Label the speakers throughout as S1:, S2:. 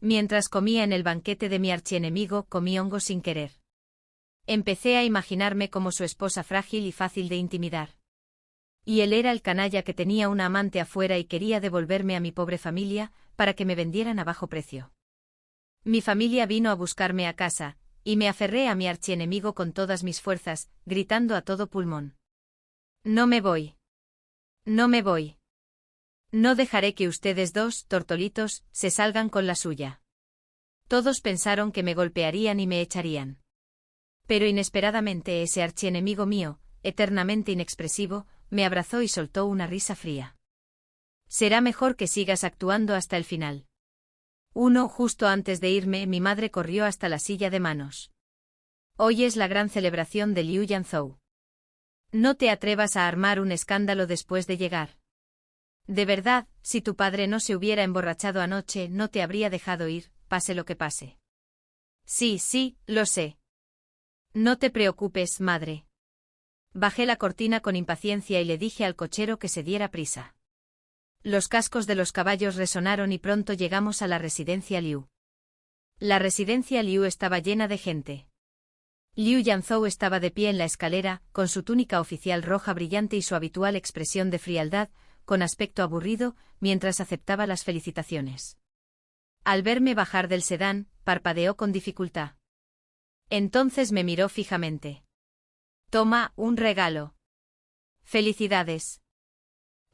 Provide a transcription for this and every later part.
S1: Mientras comía en el banquete de mi archienemigo, comí hongos sin querer. Empecé a imaginarme como su esposa frágil y fácil de intimidar. Y él era el canalla que tenía una amante afuera y quería devolverme a mi pobre familia, para que me vendieran a bajo precio. Mi familia vino a buscarme a casa, y me aferré a mi archienemigo con todas mis fuerzas, gritando a todo pulmón. No me voy. No me voy. No dejaré que ustedes dos, tortolitos, se salgan con la suya. Todos pensaron que me golpearían y me echarían. Pero inesperadamente ese archienemigo mío, eternamente inexpresivo, me abrazó y soltó una risa fría. Será mejor que sigas actuando hasta el final. Justo antes de irme, mi madre corrió hasta la silla de manos. Hoy es la gran celebración de Liu Yanzhou. No te atrevas a armar un escándalo después de llegar. De verdad, si tu padre no se hubiera emborrachado anoche, no te habría dejado ir, pase lo que pase. Sí, lo sé. No te preocupes, madre. Bajé la cortina con impaciencia y le dije al cochero que se diera prisa. Los cascos de los caballos resonaron y pronto llegamos a la residencia Liu. La residencia Liu estaba llena de gente. Liu Yanzhou estaba de pie en la escalera, con su túnica oficial roja brillante y su habitual expresión de frialdad, con aspecto aburrido, mientras aceptaba las felicitaciones. Al verme bajar del sedán, parpadeó con dificultad. Entonces me miró fijamente. Toma, un regalo. Felicidades.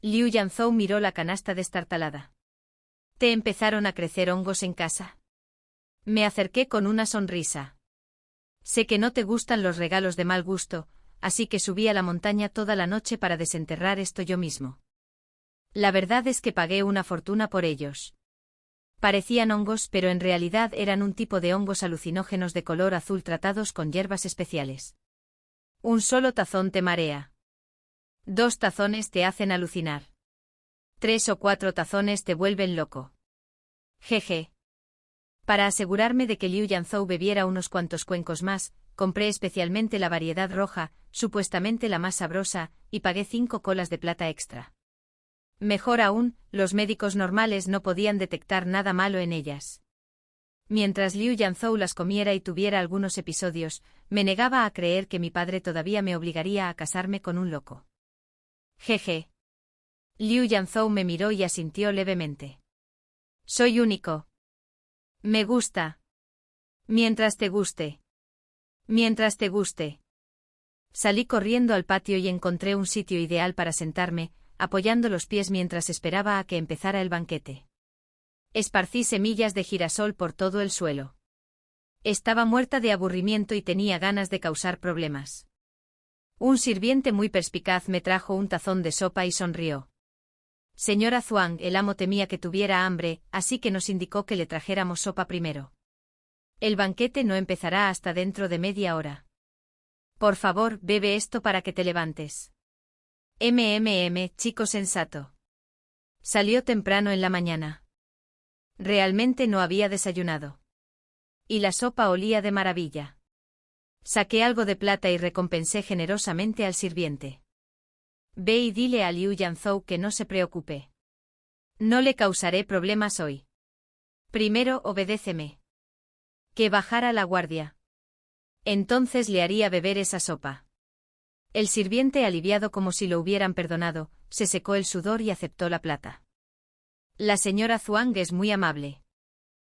S1: Liu Yanzhou miró la canasta destartalada. ¿Te empezaron a crecer hongos en casa? Me acerqué con una sonrisa. Sé que no te gustan los regalos de mal gusto, así que subí a la montaña toda la noche para desenterrar esto yo mismo. La verdad es que pagué una fortuna por ellos. Parecían hongos, pero en realidad eran un tipo de hongos alucinógenos de color azul tratados con hierbas especiales. Un solo tazón te marea. 2 tazones te hacen alucinar. 3 o 4 tazones te vuelven loco. Jeje. Para asegurarme de que Liu Yanzhou bebiera unos cuantos cuencos más, compré especialmente la variedad roja, supuestamente la más sabrosa, y pagué 5 colas de plata extra. Mejor aún, los médicos normales no podían detectar nada malo en ellas. Mientras Liu Yanzhou las comiera y tuviera algunos episodios, me negaba a creer que mi padre todavía me obligaría a casarme con un loco. Jeje. Liu Yanzhou me miró y asintió levemente. Soy único. Me gusta. Mientras te guste. Mientras te guste. Salí corriendo al patio y encontré un sitio ideal para sentarme, apoyando los pies mientras esperaba a que empezara el banquete. Esparcí semillas de girasol por todo el suelo. Estaba muerta de aburrimiento y tenía ganas de causar problemas. Un sirviente muy perspicaz me trajo un tazón de sopa y sonrió. Señora Zhuang, el amo temía que tuviera hambre, así que nos indicó que le trajéramos sopa primero. El banquete no empezará hasta dentro de media hora. Por favor, bebe esto para que te levantes. Chico sensato. Salió temprano en la mañana. Realmente no había desayunado. Y la sopa olía de maravilla. Saqué algo de plata y recompensé generosamente al sirviente. Ve y dile a Liu Yanzhou que no se preocupe. No le causaré problemas hoy. Primero obedéceme. Que bajara la guardia. Entonces le haría beber esa sopa. El sirviente, aliviado como si lo hubieran perdonado, se secó el sudor y aceptó la plata. La señora Zhuang es muy amable.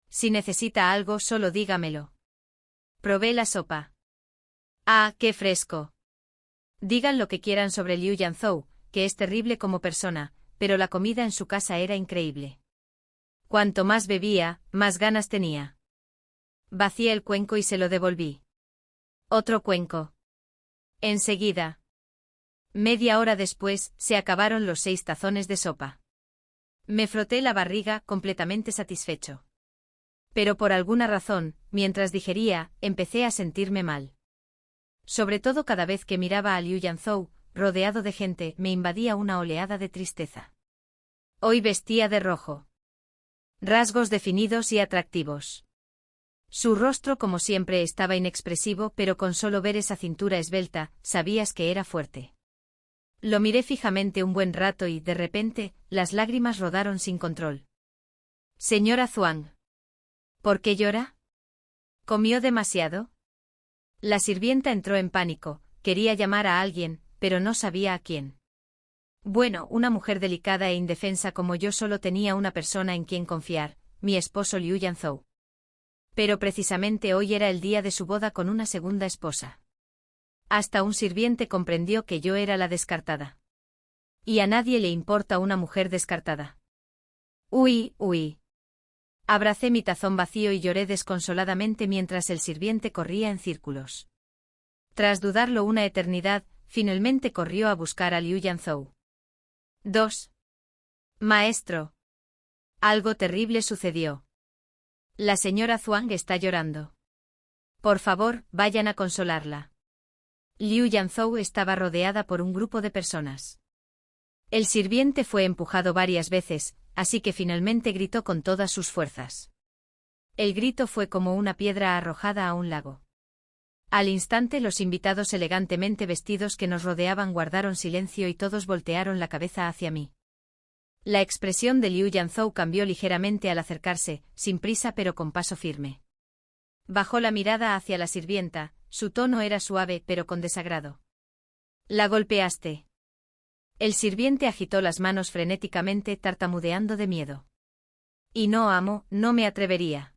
S1: Si necesita algo, solo dígamelo. Probé la sopa. ¡Ah, qué fresco! Digan lo que quieran sobre Liu Yanzhou, que es terrible como persona, pero la comida en su casa era increíble. Cuanto más bebía, más ganas tenía. Vacié el cuenco y se lo devolví. Otro cuenco. Enseguida. Media hora después, se acabaron los 6 tazones de sopa. Me froté la barriga, completamente satisfecho. Pero por alguna razón, mientras digería, empecé a sentirme mal. Sobre todo cada vez que miraba a Liu Yanzhou, rodeado de gente, me invadía una oleada de tristeza. Hoy vestía de rojo. Rasgos definidos y atractivos. Su rostro, como siempre, estaba inexpresivo, pero con solo ver esa cintura esbelta, sabías que era fuerte. Lo miré fijamente un buen rato y, de repente, las lágrimas rodaron sin control. Señora Zhuang. ¿Por qué llora? ¿Comió demasiado? La sirvienta entró en pánico, quería llamar a alguien, pero no sabía a quién. Bueno, una mujer delicada e indefensa como yo solo tenía una persona en quien confiar, mi esposo Liu Yanzhou. Pero precisamente hoy era el día de su boda con una segunda esposa. Hasta un sirviente comprendió que yo era la descartada. Y a nadie le importa una mujer descartada. Uy, uy. Abracé mi tazón vacío y lloré desconsoladamente mientras el sirviente corría en círculos. Tras dudarlo una eternidad, finalmente corrió a buscar a Liu Yanzhou. 2. Maestro. Algo terrible sucedió. La señora Zhuang está llorando. Por favor, vayan a consolarla. Liu Yanzhou estaba rodeada por un grupo de personas. El sirviente fue empujado varias veces, así que finalmente gritó con todas sus fuerzas. El grito fue como una piedra arrojada a un lago. Al instante los invitados elegantemente vestidos que nos rodeaban guardaron silencio y todos voltearon la cabeza hacia mí. La expresión de Liu Yanzhou cambió ligeramente al acercarse, sin prisa pero con paso firme. Bajó la mirada hacia la sirvienta, su tono era suave pero con desagrado. ¿La golpeaste? El sirviente agitó las manos frenéticamente tartamudeando de miedo. Y no, amo, no me atrevería.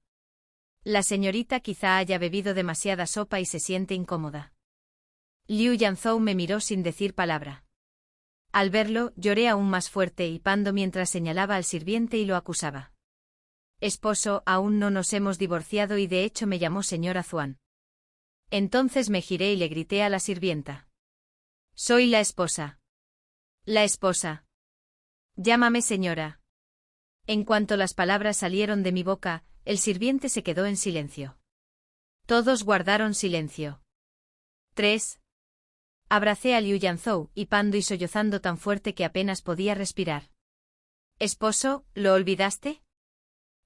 S1: La señorita quizá haya bebido demasiada sopa y se siente incómoda. Liu Yanzhou me miró sin decir palabra. Al verlo, lloré aún más fuerte y hipando mientras señalaba al sirviente y lo acusaba. Esposo, aún no nos hemos divorciado y de hecho me llamó señora Zhuang. Entonces me giré y le grité a la sirvienta. Soy la esposa. La esposa. Llámame señora. En cuanto las palabras salieron de mi boca, el sirviente se quedó en silencio. Todos guardaron silencio. 3. Abracé a Liu Yanzhou, hipando y sollozando tan fuerte que apenas podía respirar. Esposo, ¿lo olvidaste?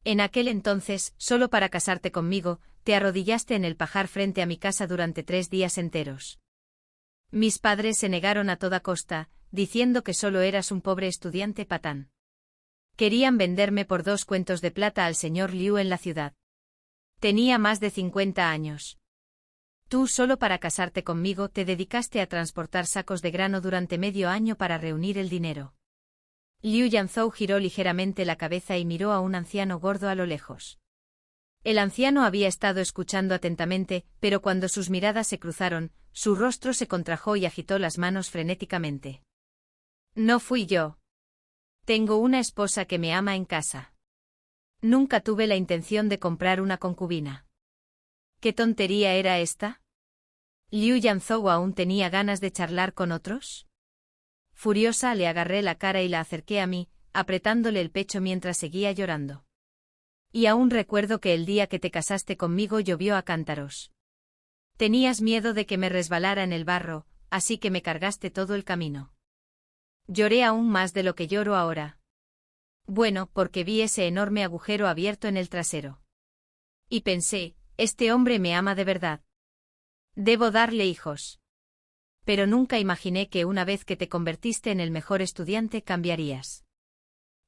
S1: En aquel entonces, solo para casarte conmigo, te arrodillaste en el pajar frente a mi casa durante 3 días enteros. Mis padres se negaron a toda costa, diciendo que solo eras un pobre estudiante patán. Querían venderme por 2 cuentos de plata al señor Liu en la ciudad. Tenía más de 50 años. Tú solo para casarte conmigo te dedicaste a transportar sacos de grano durante medio año para reunir el dinero. Liu Yanzhou giró ligeramente la cabeza y miró a un anciano gordo a lo lejos. El anciano había estado escuchando atentamente, pero cuando sus miradas se cruzaron, su rostro se contrajo y agitó las manos frenéticamente. No fui yo. Tengo una esposa que me ama en casa. Nunca tuve la intención de comprar una concubina. ¿Qué tontería era esta? ¿Liu Yanzhou aún tenía ganas de charlar con otros? Furiosa le agarré la cara y la acerqué a mí, apretándole el pecho mientras seguía llorando. Y aún recuerdo que el día que te casaste conmigo llovió a cántaros. Tenías miedo de que me resbalara en el barro, así que me cargaste todo el camino. Lloré aún más de lo que lloro ahora. Bueno, porque vi ese enorme agujero abierto en el trasero. Y pensé, este hombre me ama de verdad. Debo darle hijos. Pero nunca imaginé que una vez que te convertiste en el mejor estudiante cambiarías.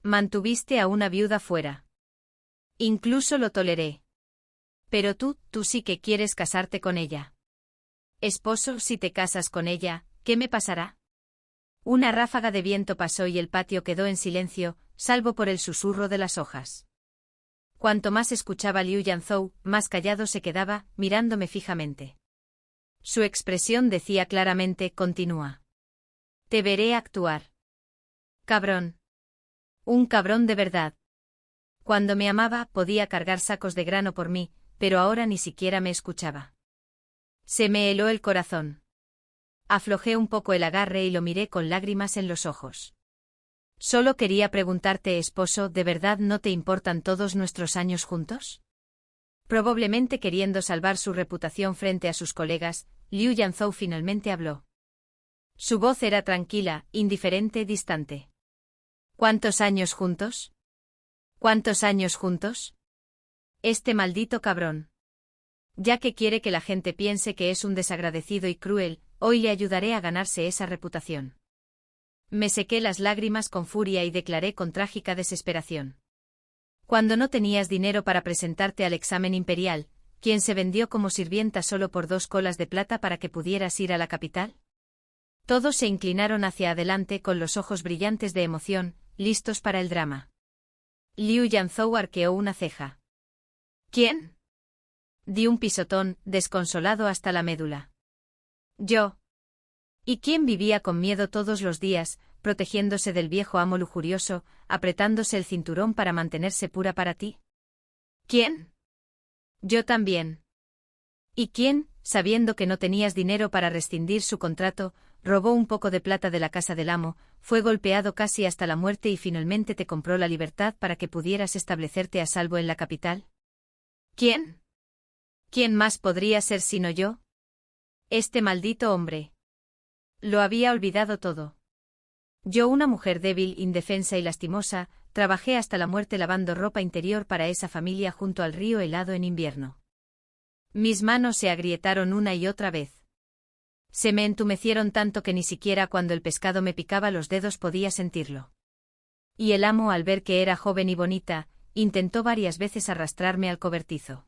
S1: Mantuviste a una viuda fuera. Incluso lo toleré. Pero tú sí que quieres casarte con ella. Esposo, si te casas con ella, ¿qué me pasará? Una ráfaga de viento pasó y el patio quedó en silencio, salvo por el susurro de las hojas. Cuanto más escuchaba Liu Yanzhou, más callado se quedaba, mirándome fijamente. Su expresión decía claramente, continúa. Te veré actuar. Cabrón. Un cabrón de verdad. Cuando me amaba, podía cargar sacos de grano por mí, pero ahora ni siquiera me escuchaba. Se me heló el corazón. Aflojé un poco el agarre y lo miré con lágrimas en los ojos. Solo quería preguntarte, esposo, ¿de verdad no te importan todos nuestros años juntos? Probablemente queriendo salvar su reputación frente a sus colegas, Liu Yanzhou finalmente habló. Su voz era tranquila, indiferente, distante. ¿Cuántos años juntos? ¿Cuántos años juntos? Este maldito cabrón. Ya que quiere que la gente piense que es un desagradecido y cruel, hoy le ayudaré a ganarse esa reputación. Me sequé las lágrimas con furia y declaré con trágica desesperación. Cuando no tenías dinero para presentarte al examen imperial, ¿quién se vendió como sirvienta solo por 2 colas de plata para que pudieras ir a la capital? Todos se inclinaron hacia adelante con los ojos brillantes de emoción, listos para el drama. Liu Yanzhou arqueó una ceja. ¿Quién? Di un pisotón, desconsolado hasta la médula. Yo. ¿Y quién vivía con miedo todos los días, protegiéndose del viejo amo lujurioso, apretándose el cinturón para mantenerse pura para ti? ¿Quién? Yo también. ¿Y quién, sabiendo que no tenías dinero para rescindir su contrato, robó un poco de plata de la casa del amo, fue golpeado casi hasta la muerte y finalmente te compró la libertad para que pudieras establecerte a salvo en la capital? ¿Quién? ¿Quién más podría ser sino yo? Este maldito hombre. Lo había olvidado todo. Yo, una mujer débil, indefensa y lastimosa, trabajé hasta la muerte lavando ropa interior para esa familia junto al río helado en invierno. Mis manos se agrietaron una y otra vez. Se me entumecieron tanto que ni siquiera cuando el pescado me picaba los dedos podía sentirlo. Y el amo, al ver que era joven y bonita, intentó varias veces arrastrarme al cobertizo.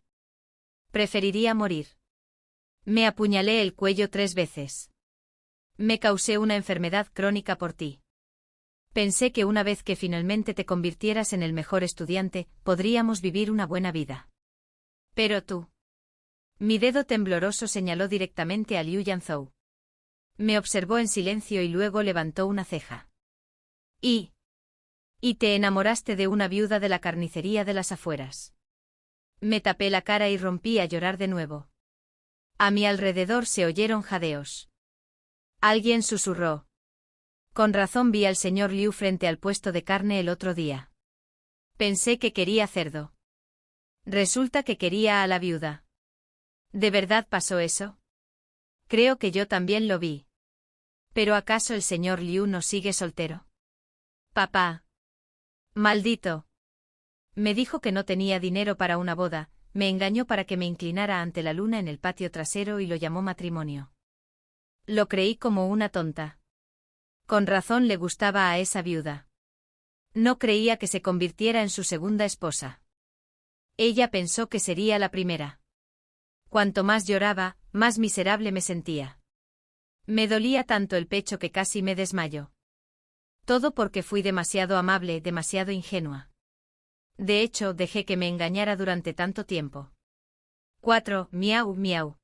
S1: Preferiría morir. Me apuñalé el cuello 3 veces. Me causé una enfermedad crónica por ti. Pensé que una vez que finalmente te convirtieras en el mejor estudiante, podríamos vivir una buena vida. Pero tú. Mi dedo tembloroso señaló directamente a Liu Yanzhou. Me observó en silencio y luego levantó una ceja. ¿Y te enamoraste de una viuda de la carnicería de las afueras? Me tapé la cara y rompí a llorar de nuevo. A mi alrededor se oyeron jadeos. Alguien susurró. Con razón vi al señor Liu frente al puesto de carne el otro día. Pensé que quería cerdo. Resulta que quería a la viuda. ¿De verdad pasó eso? Creo que yo también lo vi. ¿Pero acaso el señor Liu no sigue soltero? Papá. Maldito. Me dijo que no tenía dinero para una boda, me engañó para que me inclinara ante la luna en el patio trasero y lo llamó matrimonio. Lo creí como una tonta. Con razón le gustaba a esa viuda. No creía que se convirtiera en su segunda esposa. Ella pensó que sería la primera. Cuanto más lloraba, más miserable me sentía. Me dolía tanto el pecho que casi me desmayó. Todo porque fui demasiado amable, demasiado ingenua. De hecho, dejé que me engañara durante tanto tiempo. 4. Miau, miau.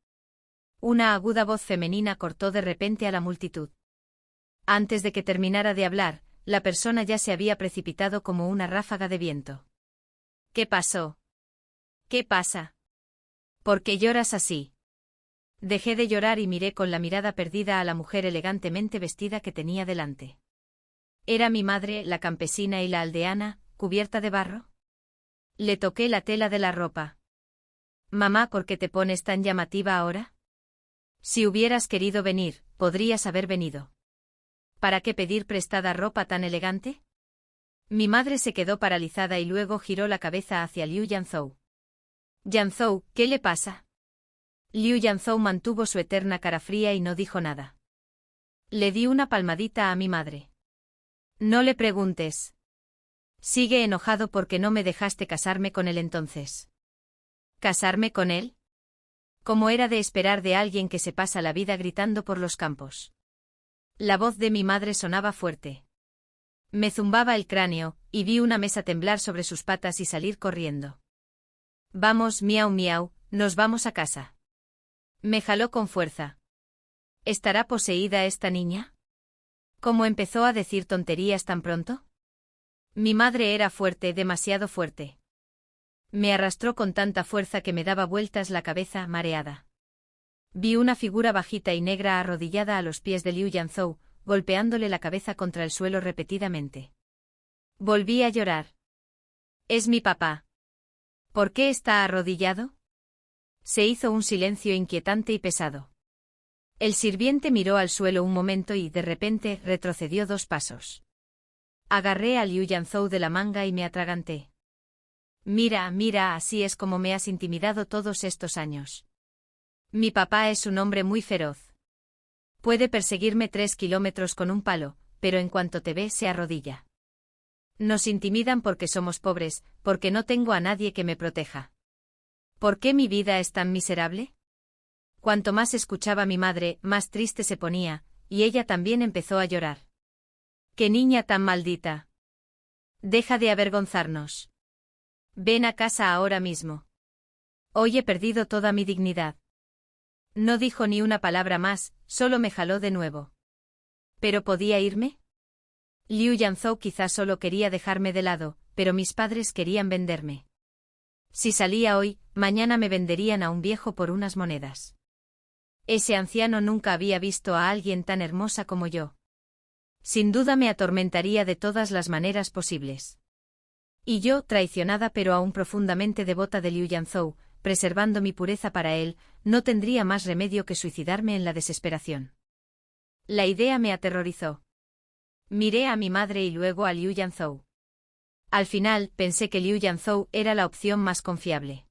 S1: Una aguda voz femenina cortó de repente a la multitud. Antes de que terminara de hablar, la persona ya se había precipitado como una ráfaga de viento. ¿Qué pasó? ¿Qué pasa? ¿Por qué lloras así? Dejé de llorar y miré con la mirada perdida a la mujer elegantemente vestida que tenía delante. ¿Era mi madre, la campesina y la aldeana, cubierta de barro? Le toqué la tela de la ropa. Mamá, ¿por qué te pones tan llamativa ahora? Si hubieras querido venir, podrías haber venido. ¿Para qué pedir prestada ropa tan elegante? Mi madre se quedó paralizada y luego giró la cabeza hacia Liu Yanzhou. Yanzhou, ¿qué le pasa? Liu Yanzhou mantuvo su eterna cara fría y no dijo nada. Le di una palmadita a mi madre. No le preguntes. Sigue enojado porque no me dejaste casarme con él entonces. ¿Casarme con él? Como era de esperar de alguien que se pasa la vida gritando por los campos. La voz de mi madre sonaba fuerte. Me zumbaba el cráneo, y vi una mesa temblar sobre sus patas y salir corriendo. Vamos, miau miau, nos vamos a casa. Me jaló con fuerza. ¿Estará poseída esta niña? ¿Cómo empezó a decir tonterías tan pronto? Mi madre era fuerte, demasiado fuerte. Me arrastró con tanta fuerza que me daba vueltas la cabeza, mareada. Vi una figura bajita y negra arrodillada a los pies de Liu Yanzhou, golpeándole la cabeza contra el suelo repetidamente. Volví a llorar. Es mi papá. ¿Por qué está arrodillado? Se hizo un silencio inquietante y pesado. El sirviente miró al suelo un momento y, de repente, retrocedió 2 pasos. Agarré a Liu Yanzhou de la manga y me atraganté. Mira, mira, así es como me has intimidado todos estos años. Mi papá es un hombre muy feroz. Puede perseguirme 3 kilómetros con un palo, pero en cuanto te ve se arrodilla. Nos intimidan porque somos pobres, porque no tengo a nadie que me proteja. ¿Por qué mi vida es tan miserable? Cuanto más escuchaba a mi madre, más triste se ponía, y ella también empezó a llorar. ¡Qué niña tan maldita! Deja de avergonzarnos. Ven a casa ahora mismo. Hoy he perdido toda mi dignidad. No dijo ni una palabra más, solo me jaló de nuevo. ¿Pero podía irme? Liu Yanzhou quizás solo quería dejarme de lado, pero mis padres querían venderme. Si salía hoy, mañana me venderían a un viejo por unas monedas. Ese anciano nunca había visto a alguien tan hermosa como yo. Sin duda me atormentaría de todas las maneras posibles. Y yo, traicionada pero aún profundamente devota de Liu Yanzhou, preservando mi pureza para él, no tendría más remedio que suicidarme en la desesperación. La idea me aterrorizó. Miré a mi madre y luego a Liu Yanzhou. Al final, pensé que Liu Yanzhou era la opción más confiable.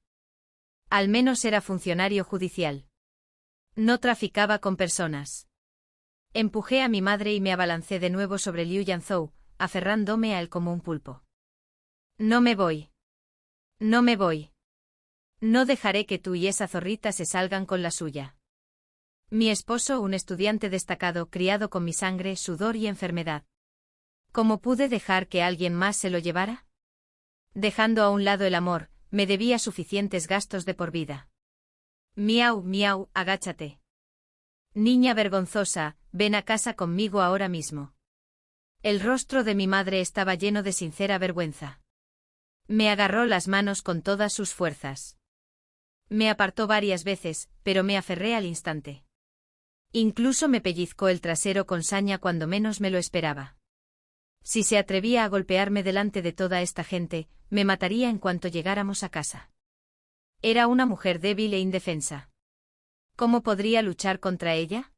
S1: Al menos era funcionario judicial. No traficaba con personas. Empujé a mi madre y me abalancé de nuevo sobre Liu Yanzhou, aferrándome a él como un pulpo. No me voy. No me voy. No dejaré que tú y esa zorrita se salgan con la suya. Mi esposo, un estudiante destacado, criado con mi sangre, sudor y enfermedad. ¿Cómo pude dejar que alguien más se lo llevara? Dejando a un lado el amor, me debía suficientes gastos de por vida. Miau, miau, agáchate. Niña vergonzosa, ven a casa conmigo ahora mismo. El rostro de mi madre estaba lleno de sincera vergüenza. Me agarró las manos con todas sus fuerzas. Me apartó varias veces, pero me aferré al instante. Incluso me pellizcó el trasero con saña cuando menos me lo esperaba. Si se atrevía a golpearme delante de toda esta gente, me mataría en cuanto llegáramos a casa. Era una mujer débil e indefensa. ¿Cómo podría luchar contra ella?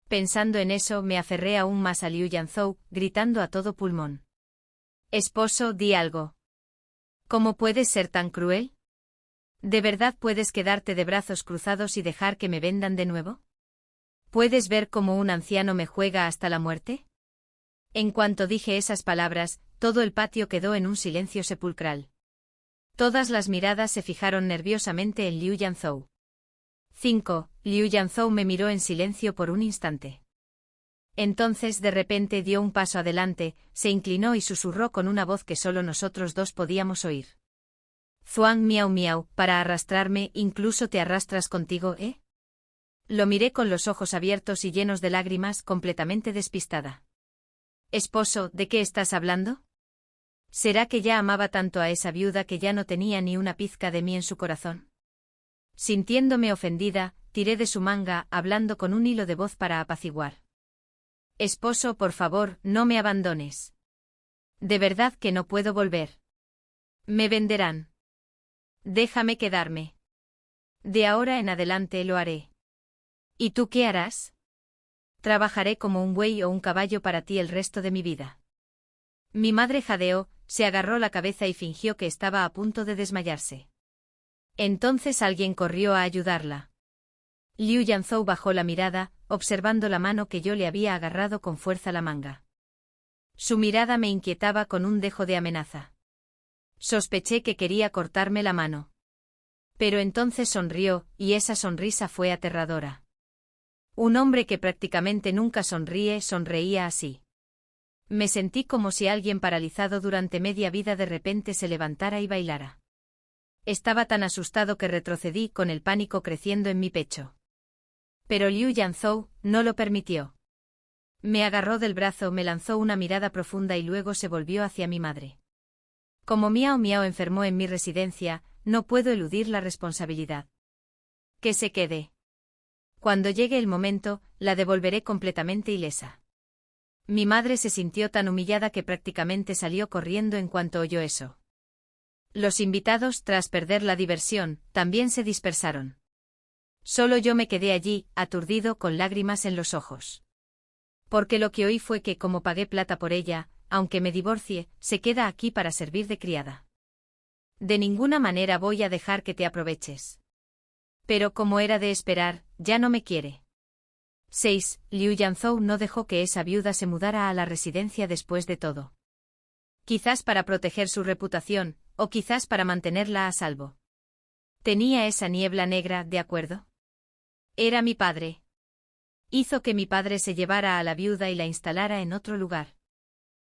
S1: Pensando en eso, me aferré aún más a Liu Yanzhou, gritando a todo pulmón. Esposo, di algo. ¿Cómo puedes ser tan cruel? ¿De verdad puedes quedarte de brazos cruzados y dejar que me vendan de nuevo? ¿Puedes ver cómo un anciano me juega hasta la muerte? En cuanto dije esas palabras, todo el patio quedó en un silencio sepulcral. Todas las miradas se fijaron nerviosamente en Liu Yanzhou. 5. Liu Yanzhou me miró en silencio por un instante. Entonces de repente dio un paso adelante, se inclinó y susurró con una voz que solo nosotros dos podíamos oír. Zuang miau miau, para arrastrarme, incluso te arrastras contigo, ¿eh? Lo miré con los ojos abiertos y llenos de lágrimas, completamente despistada. Esposo, ¿de qué estás hablando? ¿Será que ya amaba tanto a esa viuda que ya no tenía ni una pizca de mí en su corazón? Sintiéndome ofendida, tiré de su manga, hablando con un hilo de voz para apaciguar. Esposo, por favor, no me abandones. De verdad que no puedo volver. Me venderán. Déjame quedarme. De ahora en adelante lo haré. ¿Y tú qué harás? Trabajaré como un buey o un caballo para ti el resto de mi vida. Mi madre jadeó, se agarró la cabeza y fingió que estaba a punto de desmayarse. Entonces alguien corrió a ayudarla. Liu Yanzhou bajó la mirada, observando la mano que yo le había agarrado con fuerza la manga. Su mirada me inquietaba con un dejo de amenaza. Sospeché que quería cortarme la mano. Pero entonces sonrió, y esa sonrisa fue aterradora. Un hombre que prácticamente nunca sonríe, sonreía así. Me sentí como si alguien paralizado durante media vida de repente se levantara y bailara. Estaba tan asustado que retrocedí con el pánico creciendo en mi pecho. Pero Liu Yanzhou no lo permitió. Me agarró del brazo, me lanzó una mirada profunda y luego se volvió hacia mi madre. Como Miao Miao enfermó en mi residencia, no puedo eludir la responsabilidad. Que se quede. Cuando llegue el momento, la devolveré completamente ilesa. Mi madre se sintió tan humillada que prácticamente salió corriendo en cuanto oyó eso. Los invitados, tras perder la diversión, también se dispersaron. Solo yo me quedé allí, aturdido, con lágrimas en los ojos. Porque lo que oí fue que, como pagué plata por ella, aunque me divorcie, se queda aquí para servir de criada. De ninguna manera voy a dejar que te aproveches. Pero como era de esperar, ya no me quiere. 6. Liu Yanzhou no dejó que esa viuda se mudara a la residencia después de todo. Quizás para proteger su reputación, o quizás para mantenerla a salvo. Tenía esa niebla negra, ¿de acuerdo? Era mi padre. Hizo que mi padre se llevara a la viuda y la instalara en otro lugar.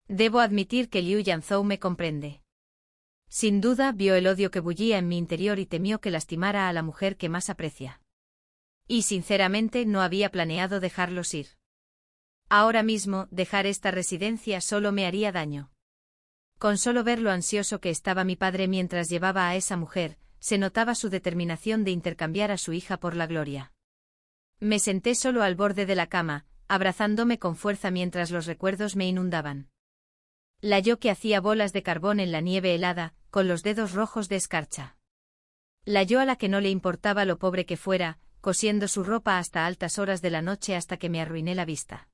S1: Debo admitir que Liu Yanzhou me comprende. Sin duda vio el odio que bullía en mi interior y temió que lastimara a la mujer que más aprecia. Y sinceramente no había planeado dejarlos ir. Ahora mismo, dejar esta residencia solo me haría daño. Con solo ver lo ansioso que estaba mi padre mientras llevaba a esa mujer, se notaba su determinación de intercambiar a su hija por la gloria. Me senté solo al borde de la cama, abrazándome con fuerza mientras los recuerdos me inundaban. La yo que hacía bolas de carbón en la nieve helada, con los dedos rojos de escarcha. La yo a la que no le importaba lo pobre que fuera, cosiendo su ropa hasta altas horas de la noche hasta que me arruiné la vista.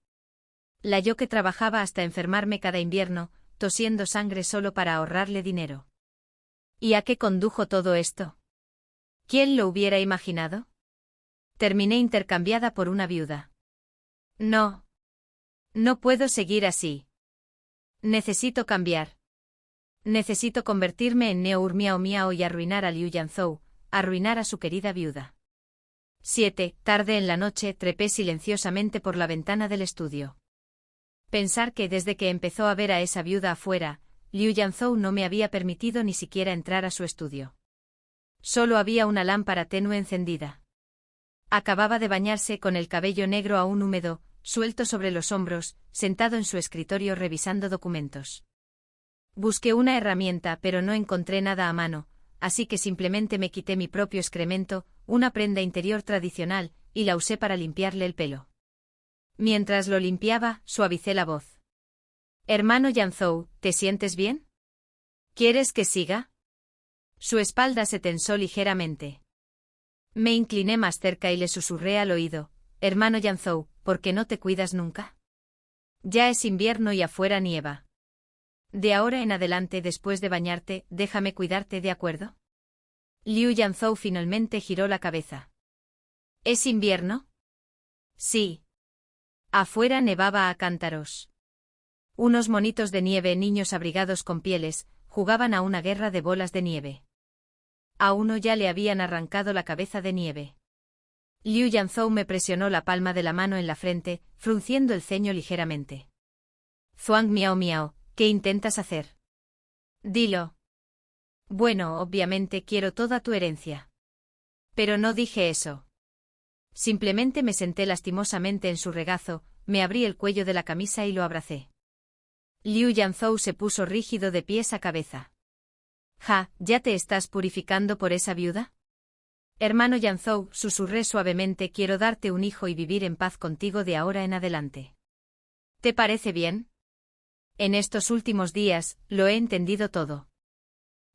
S1: La yo que trabajaba hasta enfermarme cada invierno, tosiendo sangre solo para ahorrarle dinero. ¿Y a qué condujo todo esto? ¿Quién lo hubiera imaginado? Terminé intercambiada por una viuda. No. No puedo seguir así. Necesito cambiar. Necesito convertirme en Neo Miao Miao y arruinar a Liu Yanzhou, arruinar a su querida viuda. 7. Tarde en la noche trepé silenciosamente por la ventana del estudio. Pensar que desde que empezó a ver a esa viuda afuera, Liu Yanzhou no me había permitido ni siquiera entrar a su estudio. Solo había una lámpara tenue encendida. Acababa de bañarse con el cabello negro aún húmedo, suelto sobre los hombros, sentado en su escritorio revisando documentos. Busqué una herramienta pero no encontré nada a mano, así que simplemente me quité mi propio excremento, una prenda interior tradicional, y la usé para limpiarle el pelo. Mientras lo limpiaba, suavicé la voz. Hermano Yanzhou, ¿te sientes bien? ¿Quieres que siga? Su espalda se tensó ligeramente. Me incliné más cerca y le susurré al oído, hermano Yanzhou, ¿por qué no te cuidas nunca? Ya es invierno y afuera nieva. De ahora en adelante, después de bañarte, déjame cuidarte, ¿de acuerdo? Liu Yanzhou finalmente giró la cabeza. ¿Es invierno? Sí. Afuera nevaba a cántaros. Unos monitos de nieve, niños abrigados con pieles, jugaban a una guerra de bolas de nieve. A uno ya le habían arrancado la cabeza de nieve. Liu Yanzhou me presionó la palma de la mano en la frente, frunciendo el ceño ligeramente. Zhuang Miao Miao, ¿qué intentas hacer? Dilo. Bueno, obviamente quiero toda tu herencia. Pero no dije eso. Simplemente me senté lastimosamente en su regazo, me abrí el cuello de la camisa y lo abracé. Liu Yanzhou se puso rígido de pies a cabeza. Ja, ¿ya te estás purificando por esa viuda? Hermano Yanzhou, susurré suavemente, quiero darte un hijo y vivir en paz contigo de ahora en adelante. ¿Te parece bien? En estos últimos días, lo he entendido todo.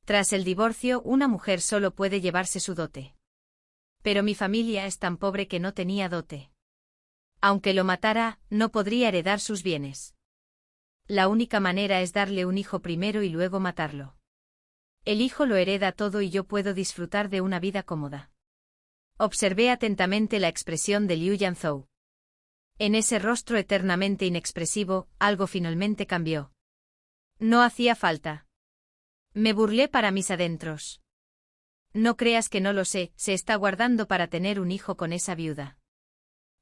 S1: Tras el divorcio, una mujer solo puede llevarse su dote. Pero mi familia es tan pobre que no tenía dote. Aunque lo matara, no podría heredar sus bienes. La única manera es darle un hijo primero y luego matarlo. El hijo lo hereda todo y yo puedo disfrutar de una vida cómoda. Observé atentamente la expresión de Liu Yanzhou. En ese rostro eternamente inexpresivo, algo finalmente cambió. No hacía falta. Me burlé para mis adentros. No creas que no lo sé, se está guardando para tener un hijo con esa viuda.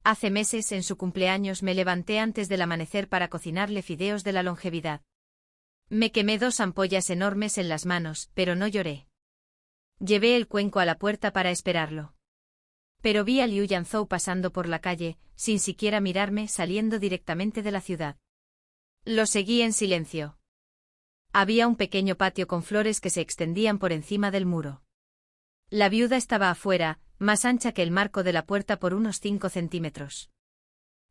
S1: Hace meses, en su cumpleaños, me levanté antes del amanecer para cocinarle fideos de la longevidad. Me quemé 2 ampollas enormes en las manos, pero no lloré. Llevé el cuenco a la puerta para esperarlo. Pero vi a Liu Yanzhou pasando por la calle, sin siquiera mirarme, saliendo directamente de la ciudad. Lo seguí en silencio. Había un pequeño patio con flores que se extendían por encima del muro. La viuda estaba afuera, más ancha que el marco de la puerta por unos 5 centímetros.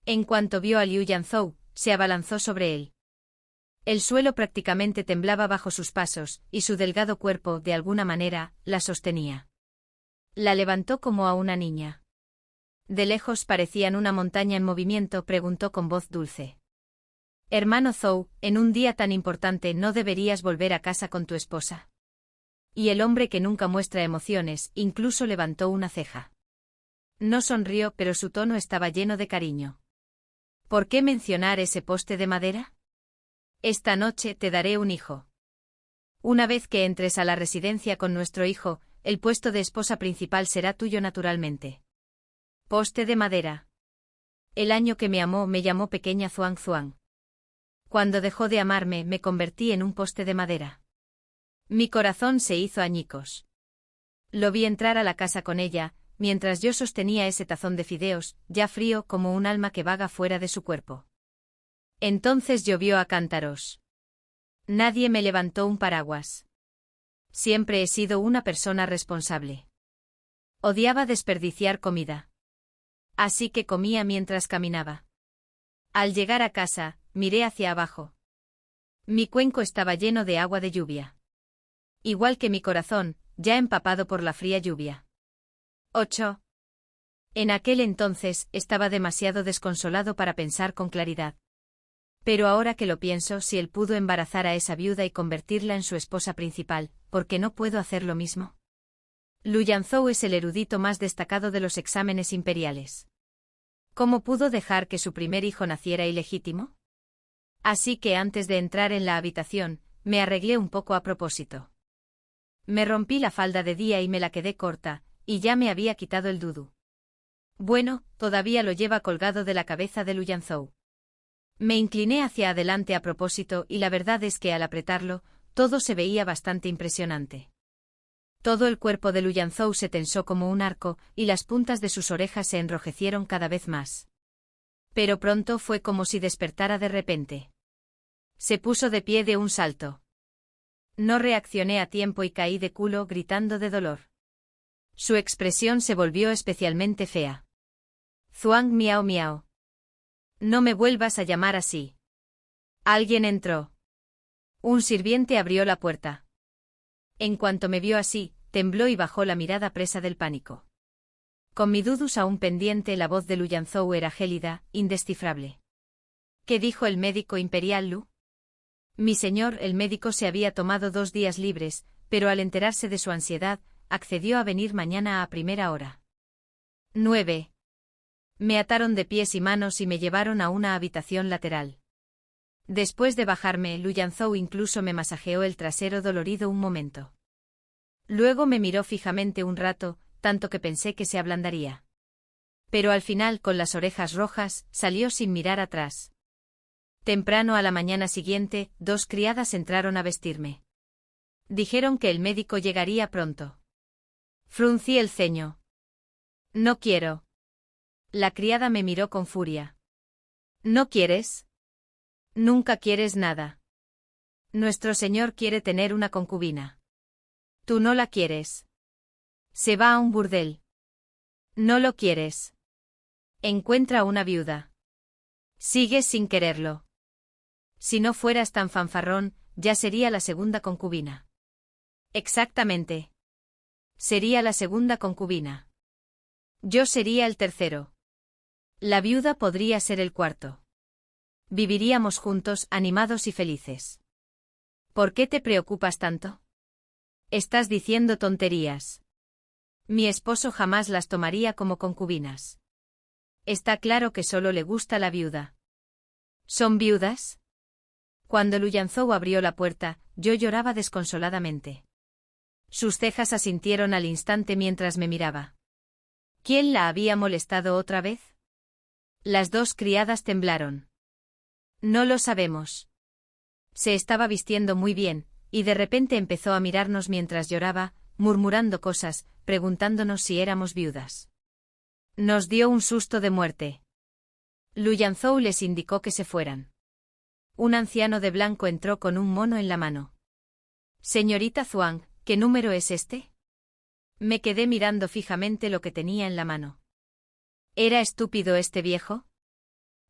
S1: En cuanto vio a Liu Yanzhou, se abalanzó sobre él. El suelo prácticamente temblaba bajo sus pasos, y su delgado cuerpo, de alguna manera, la sostenía. La levantó como a una niña. De lejos parecían una montaña en movimiento, preguntó con voz dulce. Hermano Zhou, en un día tan importante no deberías volver a casa con tu esposa. Y el hombre que nunca muestra emociones, incluso levantó una ceja. No sonrió, pero su tono estaba lleno de cariño. ¿Por qué mencionar ese poste de madera? Esta noche te daré un hijo. Una vez que entres a la residencia con nuestro hijo, el puesto de esposa principal será tuyo naturalmente. Poste de madera. El año que me amó me llamó pequeña Zuang Zuang. Cuando dejó de amarme me convertí en un poste de madera. Mi corazón se hizo añicos. Lo vi entrar a la casa con ella, mientras yo sostenía ese tazón de fideos, ya frío como un alma que vaga fuera de su cuerpo. Entonces llovió a cántaros. Nadie me levantó un paraguas. Siempre he sido una persona responsable. Odiaba desperdiciar comida. Así que comía mientras caminaba. Al llegar a casa, miré hacia abajo. Mi cuenco estaba lleno de agua de lluvia. Igual que mi corazón, ya empapado por la fría lluvia. 8. En aquel entonces, estaba demasiado desconsolado para pensar con claridad. Pero ahora que lo pienso, si él pudo embarazar a esa viuda y convertirla en su esposa principal, ¿por qué no puedo hacer lo mismo? Lu Yanzhou es el erudito más destacado de los exámenes imperiales. ¿Cómo pudo dejar que su primer hijo naciera ilegítimo? Así que antes de entrar en la habitación, me arreglé un poco a propósito. Me rompí la falda de día y me la quedé corta, y ya me había quitado el dudú. Bueno, todavía lo lleva colgado de la cabeza de Lu Yanzhou. Me incliné hacia adelante a propósito y la verdad es que al apretarlo, todo se veía bastante impresionante. Todo el cuerpo de Lu Yanzhou se tensó como un arco, y las puntas de sus orejas se enrojecieron cada vez más. Pero pronto fue como si despertara de repente. Se puso de pie de un salto. No reaccioné a tiempo y caí de culo gritando de dolor. Su expresión se volvió especialmente fea. Zuang miao miao. No me vuelvas a llamar así. Alguien entró. Un sirviente abrió la puerta. En cuanto me vio así, tembló y bajó la mirada presa del pánico. Con mi dudus aún pendiente, la voz de Lu Yanzhou era gélida, indescifrable. ¿Qué dijo el médico imperial, Lu? Mi señor, el médico se había tomado 2 días libres, pero al enterarse de su ansiedad, accedió a venir mañana a primera hora. 9. Me ataron de pies y manos y me llevaron a una habitación lateral. Después de bajarme, Lu Yanzhou incluso me masajeó el trasero dolorido un momento. Luego me miró fijamente un rato, tanto que pensé que se ablandaría. Pero al final, con las orejas rojas, salió sin mirar atrás. Temprano a la mañana siguiente, 2 criadas entraron a vestirme. Dijeron que el médico llegaría pronto. Fruncí el ceño. No quiero. La criada me miró con furia. ¿No quieres? Nunca quieres nada. Nuestro señor quiere tener una concubina. Tú no la quieres. Se va a un burdel. No lo quieres. Encuentra una viuda. Sigues sin quererlo. Si no fueras tan fanfarrón, ya sería la segunda concubina. Exactamente. Sería la segunda concubina. Yo sería el tercero. La viuda podría ser el cuarto. Viviríamos juntos, animados y felices. ¿Por qué te preocupas tanto? Estás diciendo tonterías. Mi esposo jamás las tomaría como concubinas. Está claro que solo le gusta la viuda. ¿Son viudas? Cuando Lu Yanzhou abrió la puerta, yo lloraba desconsoladamente. Sus cejas asintieron al instante mientras me miraba. ¿Quién la había molestado otra vez? Las 2 criadas temblaron. No lo sabemos. Se estaba vistiendo muy bien, y de repente empezó a mirarnos mientras lloraba, murmurando cosas, preguntándonos si éramos viudas. Nos dio un susto de muerte. Lu Yanzhou les indicó que se fueran. Un anciano de blanco entró con un mono en la mano. Señorita Zuang, ¿qué número es este? Me quedé mirando fijamente lo que tenía en la mano. ¿Era estúpido este viejo?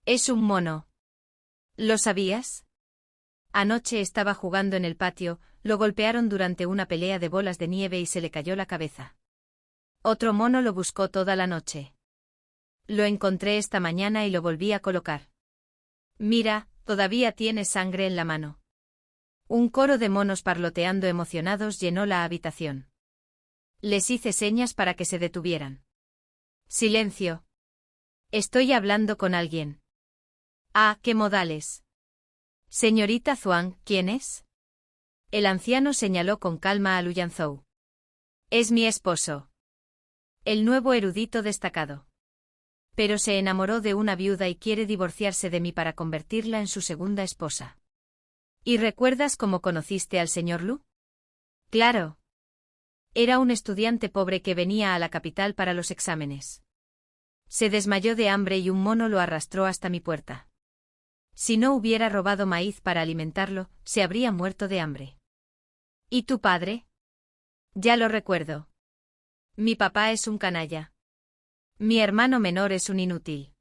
S1: Es un mono. ¿Lo sabías? Anoche estaba jugando en el patio, lo golpearon durante una pelea de bolas de nieve y se le cayó la cabeza. Otro mono lo buscó toda la noche. Lo encontré esta mañana y lo volví a colocar. Mira, todavía tiene sangre en la mano. Un coro de monos parloteando emocionados llenó la habitación. Les hice señas para que se detuvieran. Silencio. Estoy hablando con alguien. Ah, qué modales. Señorita Zhuang, ¿quién es? El anciano señaló con calma a Lu Yanzhou. Es mi esposo. El nuevo erudito destacado. Pero se enamoró de una viuda y quiere divorciarse de mí para convertirla en su segunda esposa. ¿Y recuerdas cómo conociste al señor Lu? Claro. Era un estudiante pobre que venía a la capital para los exámenes. Se desmayó de hambre y un mono lo arrastró hasta mi puerta. Si no hubiera robado maíz para alimentarlo, se habría muerto de hambre. ¿Y tu padre? Ya lo recuerdo. Mi papá es un canalla. Mi hermano menor es un inútil.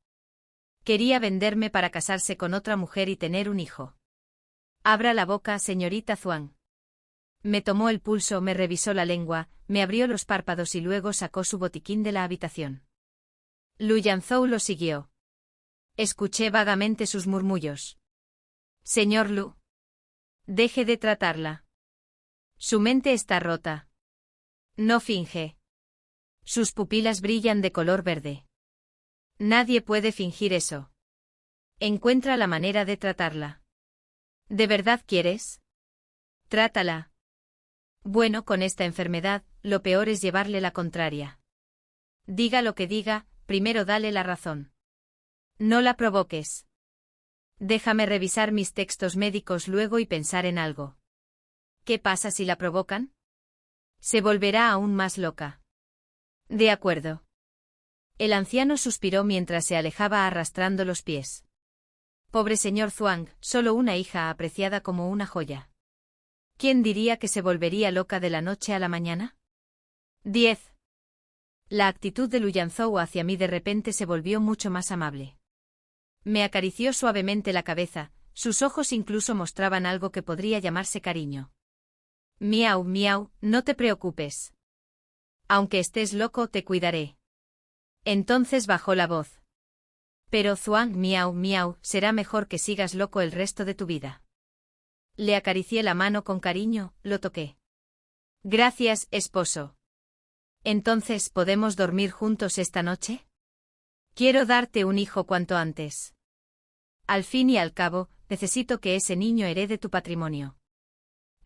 S1: Quería venderme para casarse con otra mujer y tener un hijo. Abra la boca, señorita Zhuang. Me tomó el pulso, me revisó la lengua, me abrió los párpados y luego sacó su botiquín de la habitación. Lu Yanzhou lo siguió. Escuché vagamente sus murmullos. Señor Lu. Deje de tratarla. Su mente está rota. No finge. Sus pupilas brillan de color verde. Nadie puede fingir eso. Encuentra la manera de tratarla. ¿De verdad quieres? Trátala. Bueno, con esta enfermedad, lo peor es llevarle la contraria. Diga lo que diga, primero dale la razón. No la provoques. Déjame revisar mis textos médicos luego y pensar en algo. ¿Qué pasa si la provocan? Se volverá aún más loca. De acuerdo. El anciano suspiró mientras se alejaba arrastrando los pies. Pobre señor Zhuang, solo una hija apreciada como una joya. ¿Quién diría que se volvería loca de la noche a la mañana? 10. La actitud de Lu Yanzhou hacia mí de repente se volvió mucho más amable. Me acarició suavemente la cabeza, sus ojos incluso mostraban algo que podría llamarse cariño. Miau, miau, no te preocupes. Aunque estés loco, te cuidaré. Entonces bajó la voz. Pero Zhuang, miau, miau, será mejor que sigas loco el resto de tu vida. Le acaricié la mano con cariño, lo toqué. Gracias, esposo. Entonces, ¿podemos dormir juntos esta noche? Quiero darte un hijo cuanto antes. Al fin y al cabo, necesito que ese niño herede tu patrimonio.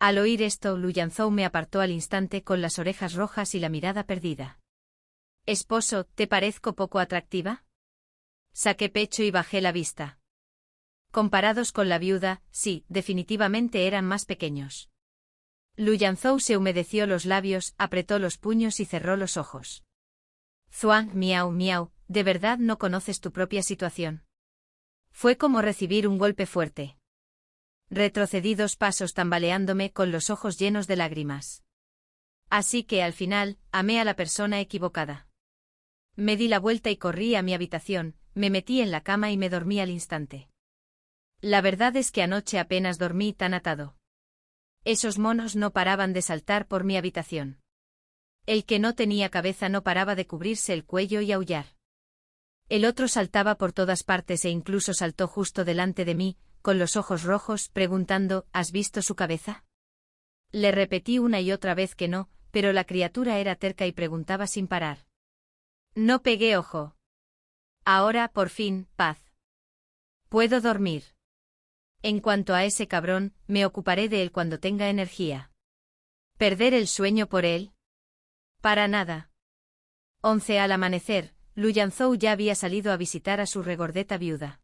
S1: Al oír esto, Lu Yanzhou me apartó al instante con las orejas rojas y la mirada perdida. Esposo, ¿te parezco poco atractiva? Saqué pecho y bajé la vista. Comparados con la viuda, sí, definitivamente eran más pequeños. Lu Yanzhou se humedeció los labios, apretó los puños y cerró los ojos. Zhuang, miau, miau, ¿de verdad no conoces tu propia situación? Fue como recibir un golpe fuerte. Retrocedí 2 pasos tambaleándome con los ojos llenos de lágrimas. Así que al final, amé a la persona equivocada. Me di la vuelta y corrí a mi habitación, me metí en la cama y me dormí al instante. La verdad es que anoche apenas dormí tan atado. Esos monos no paraban de saltar por mi habitación. El que no tenía cabeza no paraba de cubrirse el cuello y aullar. El otro saltaba por todas partes e incluso saltó justo delante de mí, con los ojos rojos, preguntando, ¿has visto su cabeza? Le repetí una y otra vez que no, pero la criatura era terca y preguntaba sin parar. No pegué ojo. Ahora, por fin, paz. Puedo dormir. En cuanto a ese cabrón, me ocuparé de él cuando tenga energía. ¿Perder el sueño por él? Para nada. 11 al amanecer, Lu Yanzhou ya había salido a visitar a su regordeta viuda.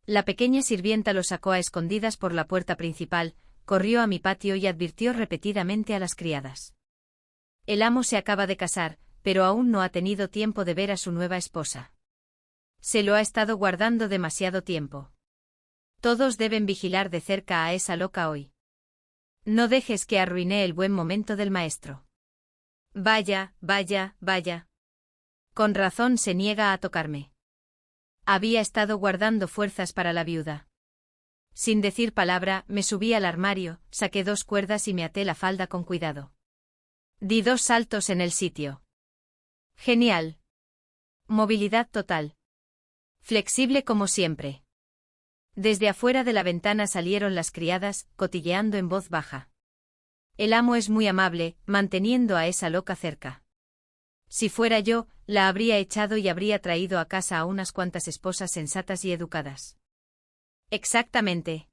S1: La pequeña sirvienta lo sacó a escondidas por la puerta principal, corrió a mi patio y advirtió repetidamente a las criadas. El amo se acaba de casar, pero aún no ha tenido tiempo de ver a su nueva esposa. Se lo ha estado guardando demasiado tiempo. Todos deben vigilar de cerca a esa loca hoy. No dejes que arruine el buen momento del maestro. Vaya, vaya, vaya. Con razón se niega a tocarme. Había estado guardando fuerzas para la viuda. Sin decir palabra, me subí al armario, saqué 2 cuerdas y me até la falda con cuidado. Di 2 saltos en el sitio. Genial. Movilidad total. Flexible como siempre. Desde afuera de la ventana salieron las criadas, cotilleando en voz baja. El amo es muy amable, manteniendo a esa loca cerca. Si fuera yo, la habría echado y habría traído a casa a unas cuantas esposas sensatas y educadas. Exactamente.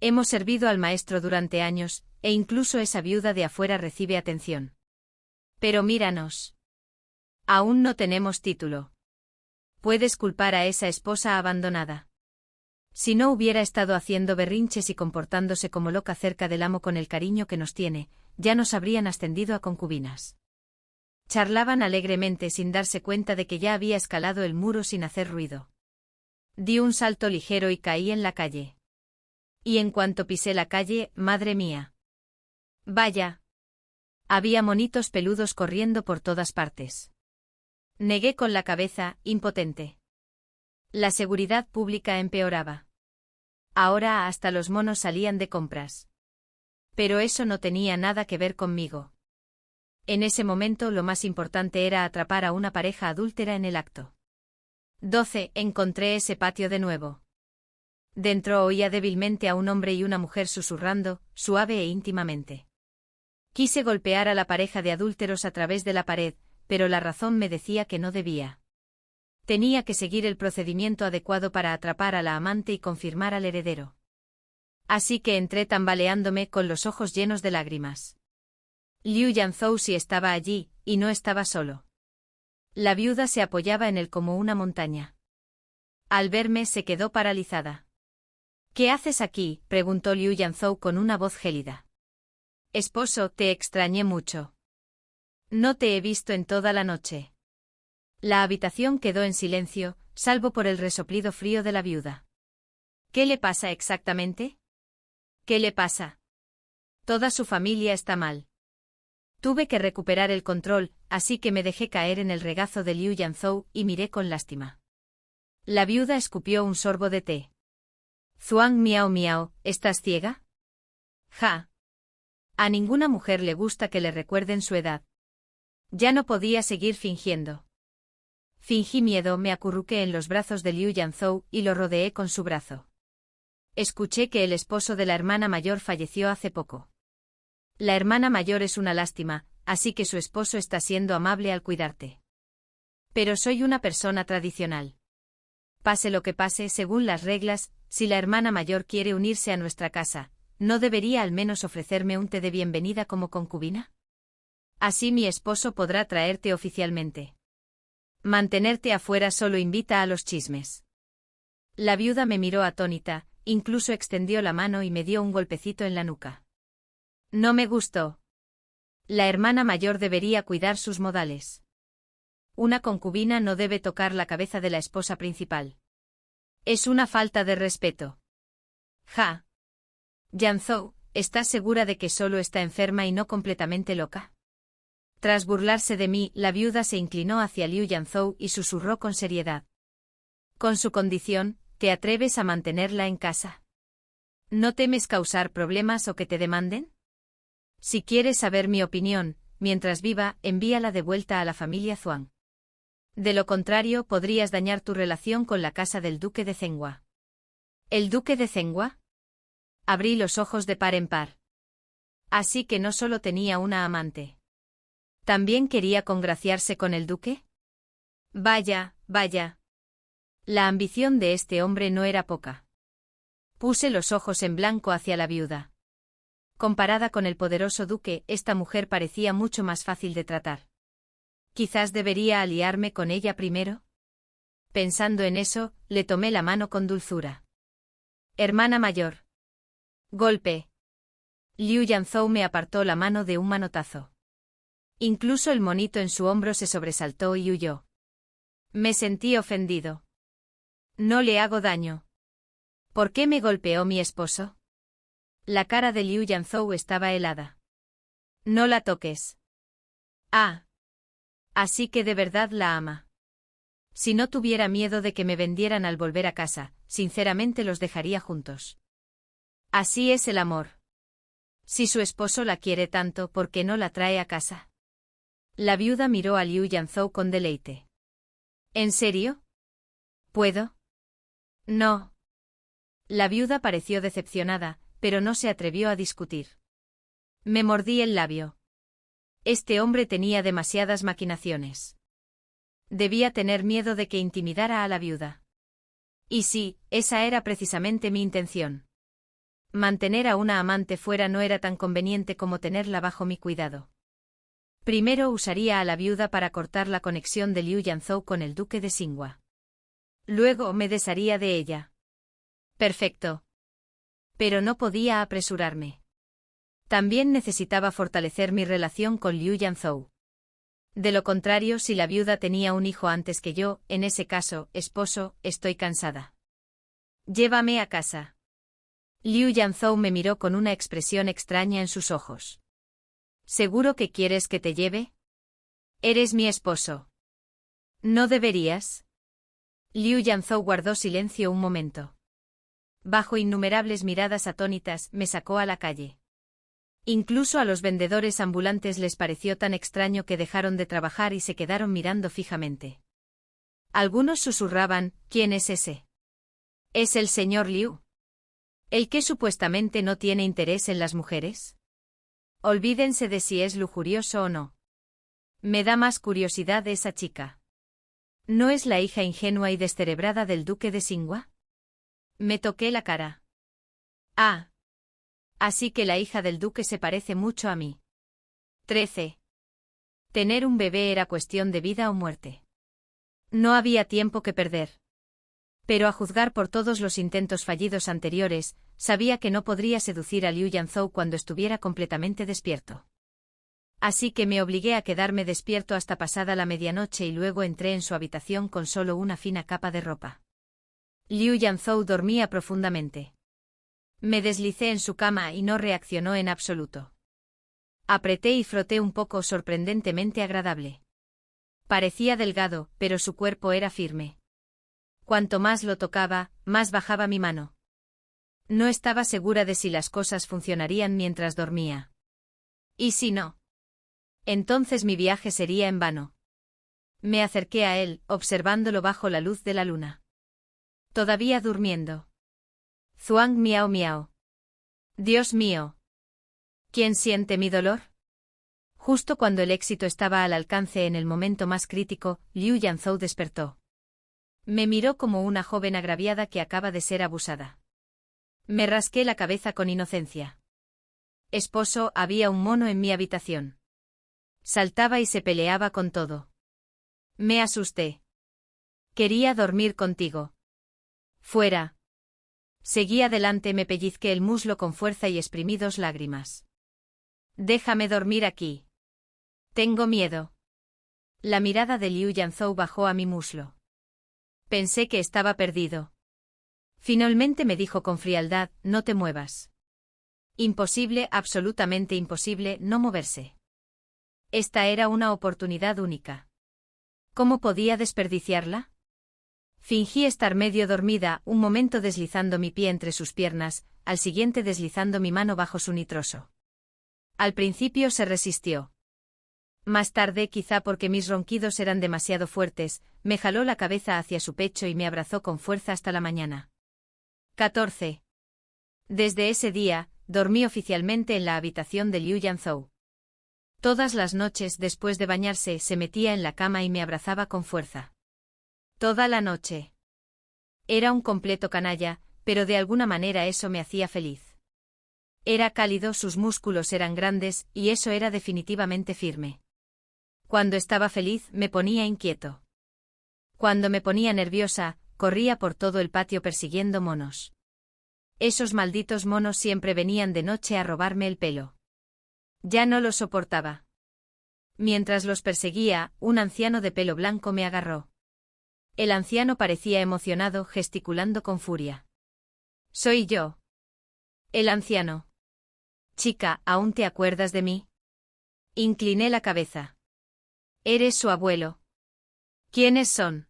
S1: Hemos servido al maestro durante años, e incluso esa viuda de afuera recibe atención. Pero míranos. Aún no tenemos título. Puedes culpar a esa esposa abandonada. Si no hubiera estado haciendo berrinches y comportándose como loca cerca del amo con el cariño que nos tiene, ya nos habrían ascendido a concubinas. Charlaban alegremente sin darse cuenta de que ya había escalado el muro sin hacer ruido. Di un salto ligero y caí en la calle. Y en cuanto pisé la calle, madre mía. Vaya. Había monitos peludos corriendo por todas partes. Negué con la cabeza, impotente. La seguridad pública empeoraba. Ahora hasta los monos salían de compras. Pero eso no tenía nada que ver conmigo. En ese momento lo más importante era atrapar a una pareja adúltera en el acto. 12. Encontré ese patio de nuevo. Dentro oía débilmente a un hombre y una mujer susurrando, suave e íntimamente. Quise golpear a la pareja de adúlteros a través de la pared, pero la razón me decía que no debía. Tenía que seguir el procedimiento adecuado para atrapar a la amante y confirmar al heredero. Así que entré tambaleándome con los ojos llenos de lágrimas. Liu Yanzhou sí estaba allí, y no estaba solo. La viuda se apoyaba en él como una montaña. Al verme se quedó paralizada. ¿Qué haces aquí?, preguntó Liu Yanzhou con una voz gélida. Esposo, te extrañé mucho. No te he visto en toda la noche. La habitación quedó en silencio, salvo por el resoplido frío de la viuda. ¿Qué le pasa exactamente? ¿Qué le pasa? Toda su familia está mal. Tuve que recuperar el control, así que me dejé caer en el regazo de Liu Yanzhou y miré con lástima. La viuda escupió un sorbo de té. Zuang miao miao, ¿estás ciega? Ja. A ninguna mujer le gusta que le recuerden su edad. Ya no podía seguir fingiendo. Fingí miedo, me acurruqué en los brazos de Liu Yanzhou y lo rodeé con su brazo. Escuché que el esposo de la hermana mayor falleció hace poco. La hermana mayor es una lástima, así que su esposo está siendo amable al cuidarte. Pero soy una persona tradicional. Pase lo que pase, según las reglas, si la hermana mayor quiere unirse a nuestra casa, ¿no debería al menos ofrecerme un té de bienvenida como concubina? Así mi esposo podrá traerte oficialmente. Mantenerte afuera solo invita a los chismes. La viuda me miró atónita, incluso extendió la mano y me dio un golpecito en la nuca. No me gustó. La hermana mayor debería cuidar sus modales. Una concubina no debe tocar la cabeza de la esposa principal. Es una falta de respeto. Ja. Yanzhou, ¿estás segura de que solo está enferma y no completamente loca? Tras burlarse de mí, la viuda se inclinó hacia Liu Yanzhou y susurró con seriedad. Con su condición, ¿te atreves a mantenerla en casa? ¿No temes causar problemas o que te demanden? Si quieres saber mi opinión, mientras viva, envíala de vuelta a la familia Zuang. De lo contrario, podrías dañar tu relación con la casa del duque de Zhenghua. ¿El duque de Zhenghua? Abrí los ojos de par en par. Así que no solo tenía una amante. ¿También quería congraciarse con el duque? Vaya, vaya. La ambición de este hombre no era poca. Puse los ojos en blanco hacia la viuda. Comparada con el poderoso duque, esta mujer parecía mucho más fácil de tratar. ¿Quizás debería aliarme con ella primero? Pensando en eso, le tomé la mano con dulzura. Hermana mayor. Golpe. Liu Yanzhou me apartó la mano de un manotazo. Incluso el monito en su hombro se sobresaltó y huyó. Me sentí ofendido. No le hago daño. ¿Por qué me golpeó mi esposo? La cara de Liu Yanzhou estaba helada. No la toques. Ah. Así que de verdad la ama. Si no tuviera miedo de que me vendieran al volver a casa, sinceramente los dejaría juntos. Así es el amor. Si su esposo la quiere tanto, ¿por qué no la trae a casa? La viuda miró a Liu Yanzhou con deleite. ¿En serio? ¿Puedo? No. La viuda pareció decepcionada, pero no se atrevió a discutir. Me mordí el labio. Este hombre tenía demasiadas maquinaciones. Debía tener miedo de que intimidara a la viuda. Y sí, esa era precisamente mi intención. Mantener a una amante fuera no era tan conveniente como tenerla bajo mi cuidado. Primero usaría a la viuda para cortar la conexión de Liu Yanzhou con el duque de Xinhua. Luego me desharía de ella. Perfecto. Pero no podía apresurarme. También necesitaba fortalecer mi relación con Liu Yanzhou. De lo contrario, si la viuda tenía un hijo antes que yo, en ese caso, esposo, estoy cansada. Llévame a casa. Liu Yanzhou me miró con una expresión extraña en sus ojos. ¿Seguro que quieres que te lleve? Eres mi esposo. ¿No deberías? Liu Yanzhou guardó silencio un momento. Bajo innumerables miradas atónitas, me sacó a la calle. Incluso a los vendedores ambulantes les pareció tan extraño que dejaron de trabajar y se quedaron mirando fijamente. Algunos susurraban, ¿quién es ese? ¿Es el señor Liu? ¿El que supuestamente no tiene interés en las mujeres? Olvídense de si es lujurioso o no. Me da más curiosidad esa chica. ¿No es la hija ingenua y descerebrada del duque de Xinhua? Me toqué la cara. Ah. Así que la hija del duque se parece mucho a mí. 13. Tener un bebé era cuestión de vida o muerte. No había tiempo que perder. Pero a juzgar por todos los intentos fallidos anteriores, sabía que no podría seducir a Liu Yanzhou cuando estuviera completamente despierto. Así que me obligué a quedarme despierto hasta pasada la medianoche y luego entré en su habitación con solo una fina capa de ropa. Liu Yanzhou dormía profundamente. Me deslicé en su cama y no reaccionó en absoluto. Apreté y froté un poco, sorprendentemente agradable. Parecía delgado, pero su cuerpo era firme. Cuanto más lo tocaba, más bajaba mi mano. No estaba segura de si las cosas funcionarían mientras dormía. ¿Y si no? Entonces mi viaje sería en vano. Me acerqué a él, observándolo bajo la luz de la luna. Todavía durmiendo. Zhuang miao miao. Dios mío. ¿Quién siente mi dolor? Justo cuando el éxito estaba al alcance en el momento más crítico, Liu Yanzhou despertó. Me miró como una joven agraviada que acaba de ser abusada. Me rasqué la cabeza con inocencia. Esposo, había un mono en mi habitación. Saltaba y se peleaba con todo. Me asusté. Quería dormir contigo. Fuera. Seguí adelante, me pellizqué el muslo con fuerza y exprimí 2 lágrimas. Déjame dormir aquí. Tengo miedo. La mirada de Liu Yanzhou bajó a mi muslo. Pensé que estaba perdido. Finalmente me dijo con frialdad, no te muevas. Imposible, absolutamente imposible, no moverse. Esta era una oportunidad única. ¿Cómo podía desperdiciarla? Fingí estar medio dormida, un momento deslizando mi pie entre sus piernas, al siguiente deslizando mi mano bajo su nitroso. Al principio se resistió. Más tarde, quizá porque mis ronquidos eran demasiado fuertes, me jaló la cabeza hacia su pecho y me abrazó con fuerza hasta la mañana. 14. Desde ese día, dormí oficialmente en la habitación de Liu Yanzhou. Todas las noches después de bañarse se metía en la cama y me abrazaba con fuerza. Toda la noche. Era un completo canalla, pero de alguna manera eso me hacía feliz. Era cálido, sus músculos eran grandes, y eso era definitivamente firme. Cuando estaba feliz, me ponía inquieto. Cuando me ponía nerviosa, corría por todo el patio persiguiendo monos. Esos malditos monos siempre venían de noche a robarme el pelo. Ya no lo soportaba. Mientras los perseguía, un anciano de pelo blanco me agarró. El anciano parecía emocionado, gesticulando con furia. Soy yo. El anciano. Chica, ¿aún te acuerdas de mí? Incliné la cabeza. Eres su abuelo. ¿Quiénes son?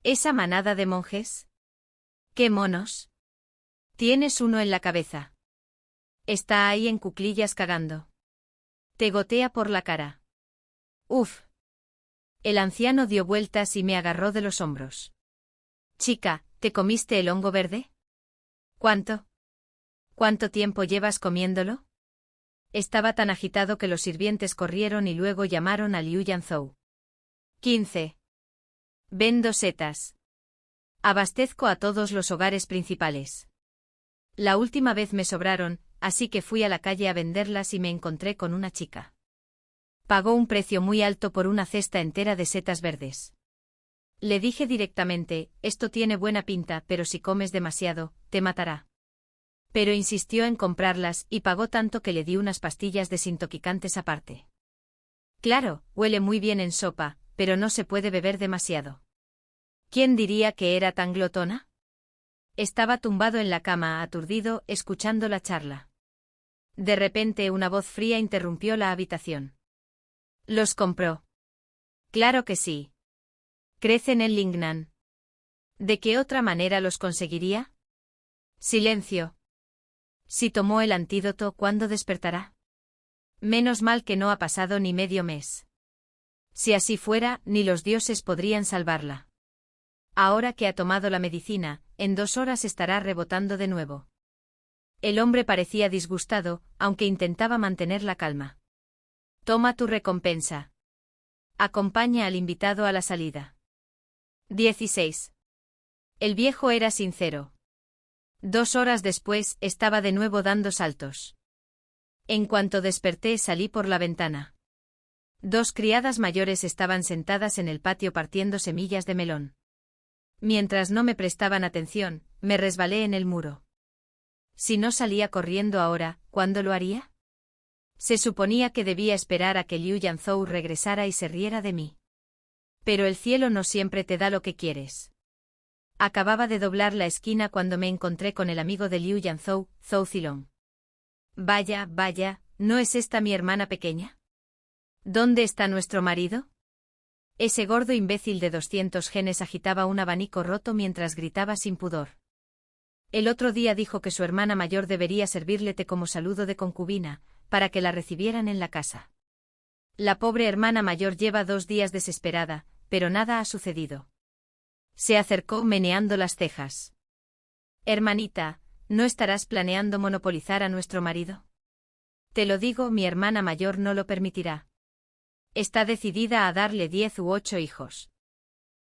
S1: ¿Esa manada de monjes? ¿Qué monos? Tienes uno en la cabeza. Está ahí en cuclillas cagando. Te gotea por la cara. Uf. El anciano dio vueltas y me agarró de los hombros. Chica, ¿te comiste el hongo verde? ¿Cuánto? ¿Cuánto tiempo llevas comiéndolo? Estaba tan agitado que los sirvientes corrieron y luego llamaron a Liu Yanzhou. 15. Vendo setas. Abastezco a todos los hogares principales. La última vez me sobraron, así que fui a la calle a venderlas y me encontré con una chica. Pagó un precio muy alto por una cesta entera de setas verdes. Le dije directamente, esto tiene buena pinta, pero si comes demasiado, te matará. Pero insistió en comprarlas y pagó tanto que le di unas pastillas desintoxicantes aparte. Claro, huele muy bien en sopa, pero no se puede beber demasiado. ¿Quién diría que era tan glotona? Estaba tumbado en la cama, aturdido, escuchando la charla. De repente una voz fría interrumpió la habitación. ¿Los compró? Claro que sí. Crecen en Lingnan. ¿De qué otra manera los conseguiría? Silencio. Si tomó el antídoto, ¿cuándo despertará? Menos mal que no ha pasado ni medio mes. Si así fuera, ni los dioses podrían salvarla. Ahora que ha tomado la medicina, en 2 horas estará rebotando de nuevo. El hombre parecía disgustado, aunque intentaba mantener la calma. Toma tu recompensa. Acompaña al invitado a la salida. 16. El viejo era sincero. 2 horas después, estaba de nuevo dando saltos. En cuanto desperté, salí por la ventana. 2 criadas mayores estaban sentadas en el patio partiendo semillas de melón. Mientras no me prestaban atención, me resbalé en el muro. Si no salía corriendo ahora, ¿cuándo lo haría? Se suponía que debía esperar a que Liu Yanzhou regresara y se riera de mí. Pero el cielo no siempre te da lo que quieres. Acababa de doblar la esquina cuando me encontré con el amigo de Liu Yanzhou, Zhou Zilong. Vaya, vaya, ¿no es esta mi hermana pequeña? ¿Dónde está nuestro marido? Ese gordo imbécil de 200 genes agitaba un abanico roto mientras gritaba sin pudor. El otro día dijo que su hermana mayor debería servirle té como saludo de concubina, para que la recibieran en la casa. La pobre hermana mayor lleva 2 días desesperada, pero nada ha sucedido. Se acercó meneando las cejas. Hermanita, ¿no estarás planeando monopolizar a nuestro marido? Te lo digo, mi hermana mayor no lo permitirá. Está decidida a darle 10 u 8 hijos.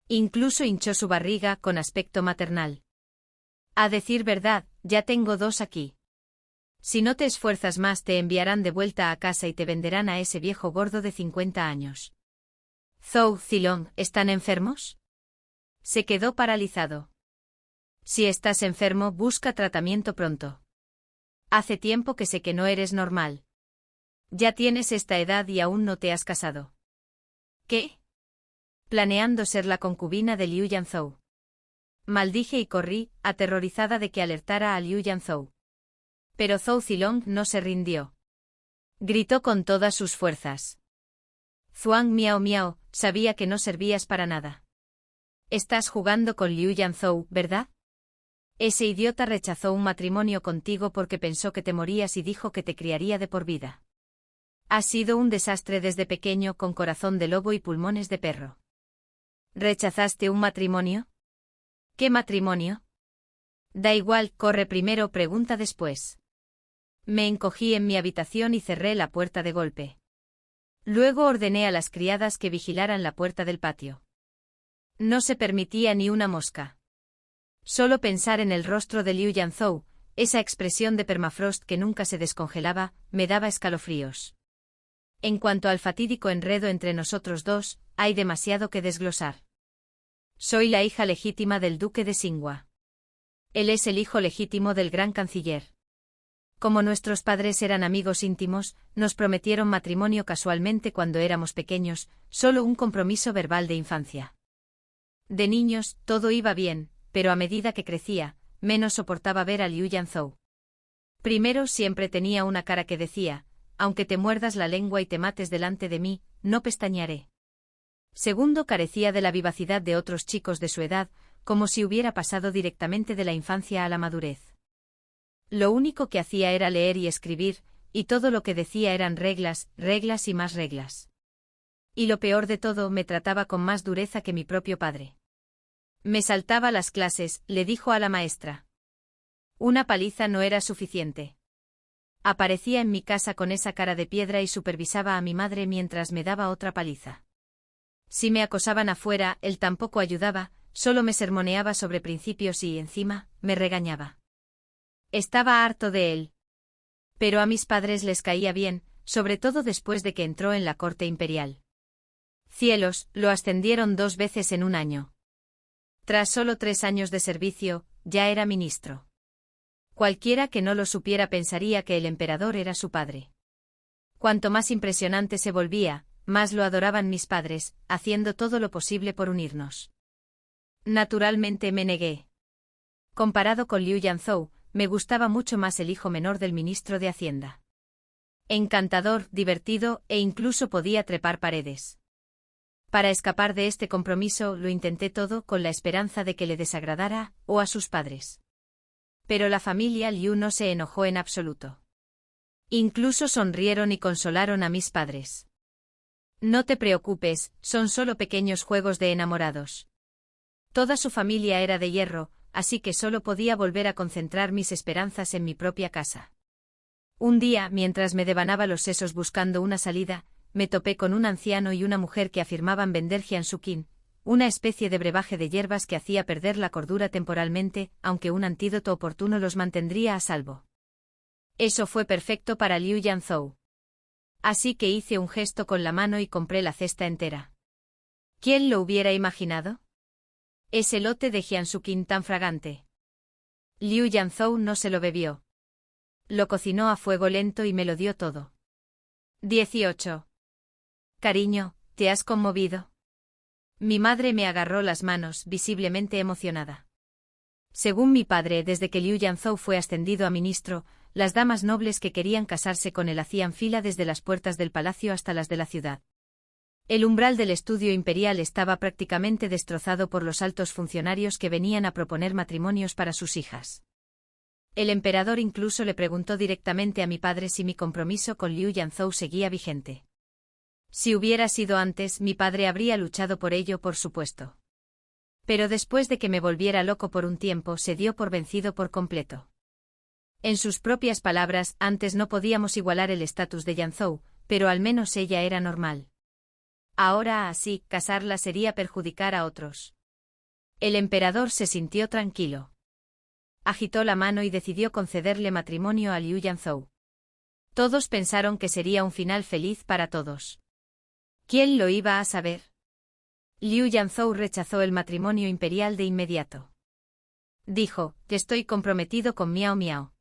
S1: Incluso hinchó su barriga con aspecto maternal. A decir verdad, ya tengo 2 aquí. Si no te esfuerzas más, te enviarán de vuelta a casa y te venderán a ese viejo gordo de 50 años. Zhou Zilong, ¿están enfermos? Se quedó paralizado. Si estás enfermo, busca tratamiento pronto. Hace tiempo que sé que no eres normal. Ya tienes esta edad y aún no te has casado. ¿Qué? Planeando ser la concubina de Liu Yanzhou. Maldije y corrí, aterrorizada de que alertara a Liu Yanzhou. Pero Zhou Zilong no se rindió. Gritó con todas sus fuerzas. Zhuang Miao Miao, sabía que no servías para nada. Estás jugando con Liu Yanzhou, ¿verdad? Ese idiota rechazó un matrimonio contigo porque pensó que te morías y dijo que te criaría de por vida. Has sido un desastre desde pequeño, con corazón de lobo y pulmones de perro. ¿Rechazaste un matrimonio? ¿Qué matrimonio? Da igual, corre primero, pregunta después. Me encogí en mi habitación y cerré la puerta de golpe. Luego ordené a las criadas que vigilaran la puerta del patio. No se permitía ni una mosca. Solo pensar en el rostro de Liu Yanzhou, esa expresión de permafrost que nunca se descongelaba, me daba escalofríos. En cuanto al fatídico enredo entre nosotros dos, hay demasiado que desglosar. Soy la hija legítima del duque de Xinhua. Él es el hijo legítimo del gran canciller. Como nuestros padres eran amigos íntimos, nos prometieron matrimonio casualmente cuando éramos pequeños, solo un compromiso verbal de infancia. De niños, todo iba bien, pero a medida que crecía, menos soportaba ver a Liu Yanzhou. Primero, siempre tenía una cara que decía, aunque te muerdas la lengua y te mates delante de mí, no pestañearé. Segundo, carecía de la vivacidad de otros chicos de su edad, como si hubiera pasado directamente de la infancia a la madurez. Lo único que hacía era leer y escribir, y todo lo que decía eran reglas, reglas y más reglas. Y lo peor de todo, me trataba con más dureza que mi propio padre. Me saltaba las clases, le dijo a la maestra. Una paliza no era suficiente. Aparecía en mi casa con esa cara de piedra y supervisaba a mi madre mientras me daba otra paliza. Si me acosaban afuera, él tampoco ayudaba, solo me sermoneaba sobre principios y, encima, me regañaba. Estaba harto de él. Pero a mis padres les caía bien, sobre todo después de que entró en la corte imperial. Cielos, lo ascendieron 2 veces en un año. Tras solo 3 años de servicio, ya era ministro. Cualquiera que no lo supiera pensaría que el emperador era su padre. Cuanto más impresionante se volvía, más lo adoraban mis padres, haciendo todo lo posible por unirnos. Naturalmente me negué. Comparado con Liu Yanzhou, me gustaba mucho más el hijo menor del ministro de Hacienda. Encantador, divertido e incluso podía trepar paredes. Para escapar de este compromiso lo intenté todo con la esperanza de que le desagradara, o a sus padres. Pero la familia Liu no se enojó en absoluto. Incluso sonrieron y consolaron a mis padres. No te preocupes, son solo pequeños juegos de enamorados. Toda su familia era de hierro, así que solo podía volver a concentrar mis esperanzas en mi propia casa. Un día, mientras me devanaba los sesos buscando una salida, me topé con un anciano y una mujer que afirmaban vender jiansukin, una especie de brebaje de hierbas que hacía perder la cordura temporalmente, aunque un antídoto oportuno los mantendría a salvo. Eso fue perfecto para Liu Yanzhou. Así que hice un gesto con la mano y compré la cesta entera. ¿Quién lo hubiera imaginado? Ese lote de jiansukin tan fragante. Liu Yanzhou no se lo bebió. Lo cocinó a fuego lento y me lo dio todo. 18. Cariño, ¿te has conmovido? Mi madre me agarró las manos, visiblemente emocionada. Según mi padre, desde que Liu Yanzhou fue ascendido a ministro, las damas nobles que querían casarse con él hacían fila desde las puertas del palacio hasta las de la ciudad. El umbral del estudio imperial estaba prácticamente destrozado por los altos funcionarios que venían a proponer matrimonios para sus hijas. El emperador incluso le preguntó directamente a mi padre si mi compromiso con Liu Yanzhou seguía vigente. Si hubiera sido antes, mi padre habría luchado por ello, por supuesto. Pero después de que me volviera loco por un tiempo, se dio por vencido por completo. En sus propias palabras, antes no podíamos igualar el estatus de Yanzhou, pero al menos ella era normal. Ahora así, casarla sería perjudicar a otros. El emperador se sintió tranquilo. Agitó la mano y decidió concederle matrimonio a Liu Yanzhou. Todos pensaron que sería un final feliz para todos. ¿Quién lo iba a saber? Liu Yanzhou rechazó el matrimonio imperial de inmediato. Dijo, que estoy comprometido con Miao Miao.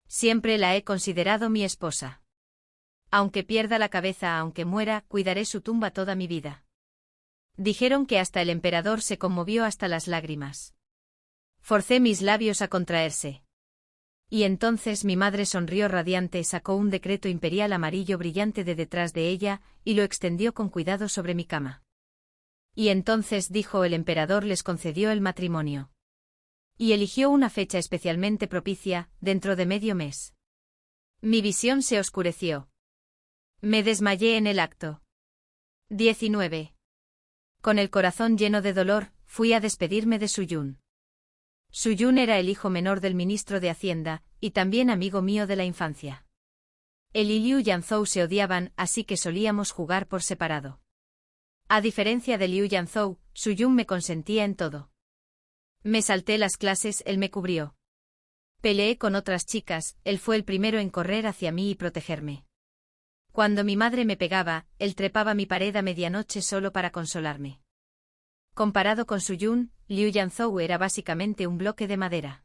S1: Siempre la he considerado mi esposa. Aunque pierda la cabeza, aunque muera, cuidaré su tumba toda mi vida. Dijeron que hasta el emperador se conmovió hasta las lágrimas. Forcé mis labios a contraerse. Y entonces mi madre sonrió radiante, sacó un decreto imperial amarillo brillante de detrás de ella, y lo extendió con cuidado sobre mi cama. Y entonces, dijo el emperador, les concedió el matrimonio. Y eligió una fecha especialmente propicia, dentro de medio mes. Mi visión se oscureció. Me desmayé en el acto. 19. Con el corazón lleno de dolor, fui a despedirme de Suyun. Suyun era el hijo menor del ministro de Hacienda, y también amigo mío de la infancia. Él y Liu Yanzhou se odiaban, así que solíamos jugar por separado. A diferencia de Liu Yanzhou, Suyun me consentía en todo. Me salté las clases, él me cubrió. Peleé con otras chicas, él fue el primero en correr hacia mí y protegerme. Cuando mi madre me pegaba, él trepaba mi pared a medianoche solo para consolarme. Comparado con Suyun, Liu Yanzhou era básicamente un bloque de madera.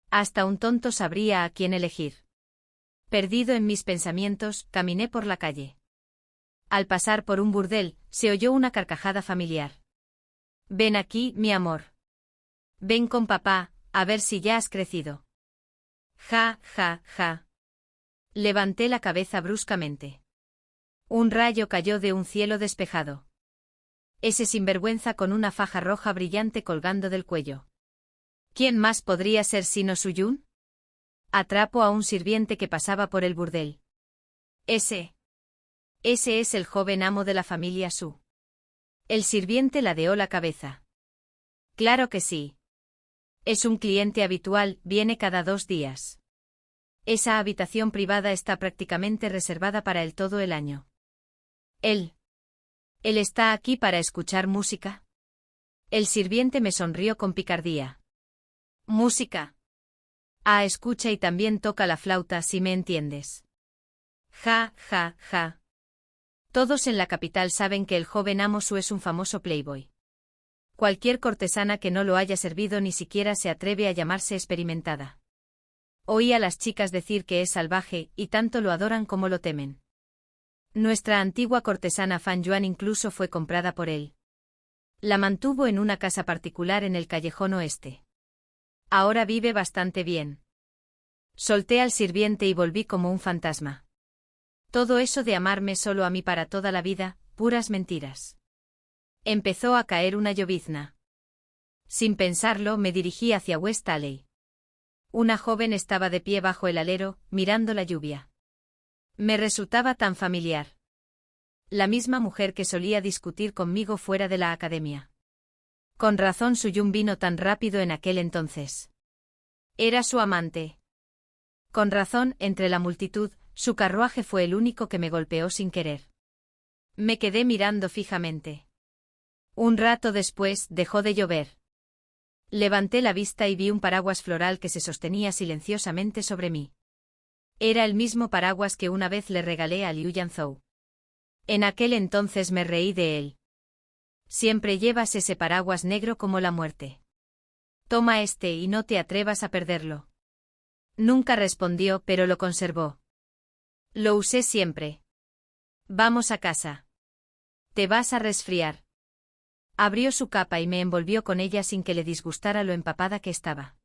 S1: Hasta un tonto sabría a quién elegir. Perdido en mis pensamientos, caminé por la calle. Al pasar por un burdel, se oyó una carcajada familiar. Ven aquí, mi amor. Ven con papá, a ver si ya has crecido. Ja, ja, ja. Levanté la cabeza bruscamente. Un rayo cayó de un cielo despejado. Ese sinvergüenza con una faja roja brillante colgando del cuello. ¿Quién más podría ser sino Suyun? Atrapo a un sirviente que pasaba por el burdel. Ese es el joven amo de la familia Su. El sirviente ladeó la cabeza. Claro que sí. Es un cliente habitual, viene cada 2 días. Esa habitación privada está prácticamente reservada para él todo el año. Él está aquí para escuchar música. El sirviente me sonrió con picardía. ¿Música? Escucha y también toca la flauta si me entiendes. Ja, ja, ja. Todos en la capital saben que el joven amo Su es un famoso playboy. Cualquier cortesana que no lo haya servido ni siquiera se atreve a llamarse experimentada. Oí a las chicas decir que es salvaje, y tanto lo adoran como lo temen. Nuestra antigua cortesana Fan Yuan incluso fue comprada por él. La mantuvo en una casa particular en el callejón oeste. Ahora vive bastante bien. Solté al sirviente y volví como un fantasma. Todo eso de amarme solo a mí para toda la vida, puras mentiras. Empezó a caer una llovizna. Sin pensarlo, me dirigí hacia West Alley. Una joven estaba de pie bajo el alero, mirando la lluvia. Me resultaba tan familiar. La misma mujer que solía discutir conmigo fuera de la academia. Con razón Suyun vino tan rápido en aquel entonces. Era su amante. Con razón, entre la multitud, su carruaje fue el único que me golpeó sin querer. Me quedé mirando fijamente. Un rato después, dejó de llover. Levanté la vista y vi un paraguas floral que se sostenía silenciosamente sobre mí. Era el mismo paraguas que una vez le regalé a Liu Yanzhou. En aquel entonces me reí de él. Siempre llevas ese paraguas negro como la muerte. Toma este y no te atrevas a perderlo. Nunca respondió, pero lo conservó. Lo usé siempre. Vamos a casa. Te vas a resfriar. Abrió su capa y me envolvió con ella sin que le disgustara lo empapada que estaba.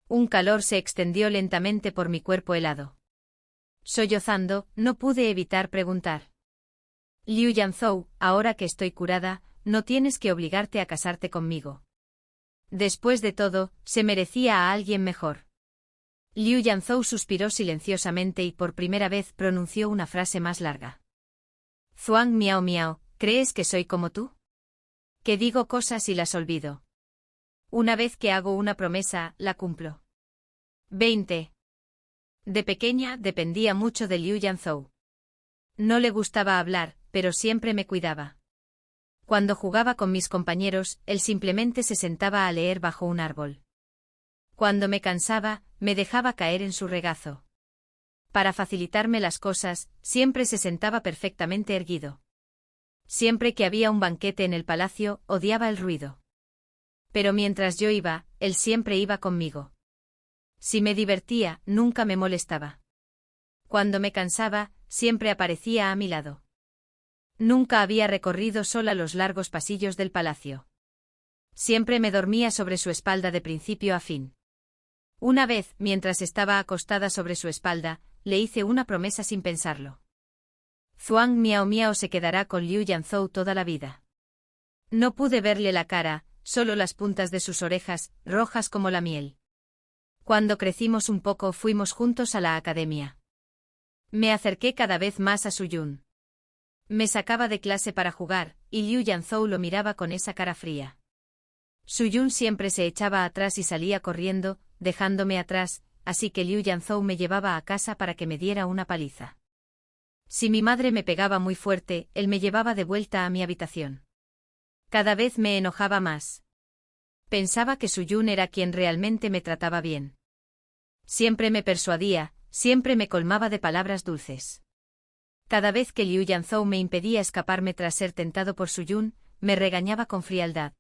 S1: Un calor se extendió lentamente por mi cuerpo helado. Sollozando, no pude evitar preguntar. Liu Yanzhou, ahora que estoy curada, no tienes que obligarte a casarte conmigo. Después de todo, se merecía a alguien mejor. Liu Yanzhou suspiró silenciosamente y por primera vez pronunció una frase más larga. Zuang miao miao, ¿crees que soy como tú? Que digo cosas y las olvido. Una vez que hago una promesa, la cumplo. 20. De pequeña dependía mucho de Liu Yanzhou. No le gustaba hablar, pero siempre me cuidaba. Cuando jugaba con mis compañeros, él simplemente se sentaba a leer bajo un árbol. Cuando me cansaba, me dejaba caer en su regazo. Para facilitarme las cosas, siempre se sentaba perfectamente erguido. Siempre que había un banquete en el palacio, odiaba el ruido. Pero mientras yo iba, él siempre iba conmigo. Si me divertía, nunca me molestaba. Cuando me cansaba, siempre aparecía a mi lado. Nunca había recorrido sola los largos pasillos del palacio. Siempre me dormía sobre su espalda de principio a fin. Una vez, mientras estaba acostada sobre su espalda, le hice una promesa sin pensarlo. Zuang Miao Miao se quedará con Liu Yanzhou toda la vida. No pude verle la cara, solo las puntas de sus orejas, rojas como la miel. Cuando crecimos un poco fuimos juntos a la academia. Me acerqué cada vez más a Suyun. Me sacaba de clase para jugar, y Liu Yanzhou lo miraba con esa cara fría. Suyun siempre se echaba atrás y salía corriendo, dejándome atrás, así que Liu Yanzhou me llevaba a casa para que me diera una paliza. Si mi madre me pegaba muy fuerte, él me llevaba de vuelta a mi habitación. Cada vez me enojaba más. Pensaba que Suyun era quien realmente me trataba bien. Siempre me persuadía, siempre me colmaba de palabras dulces. Cada vez que Liu Yanzhou me impedía escaparme tras ser tentado por Suyun, me regañaba con frialdad.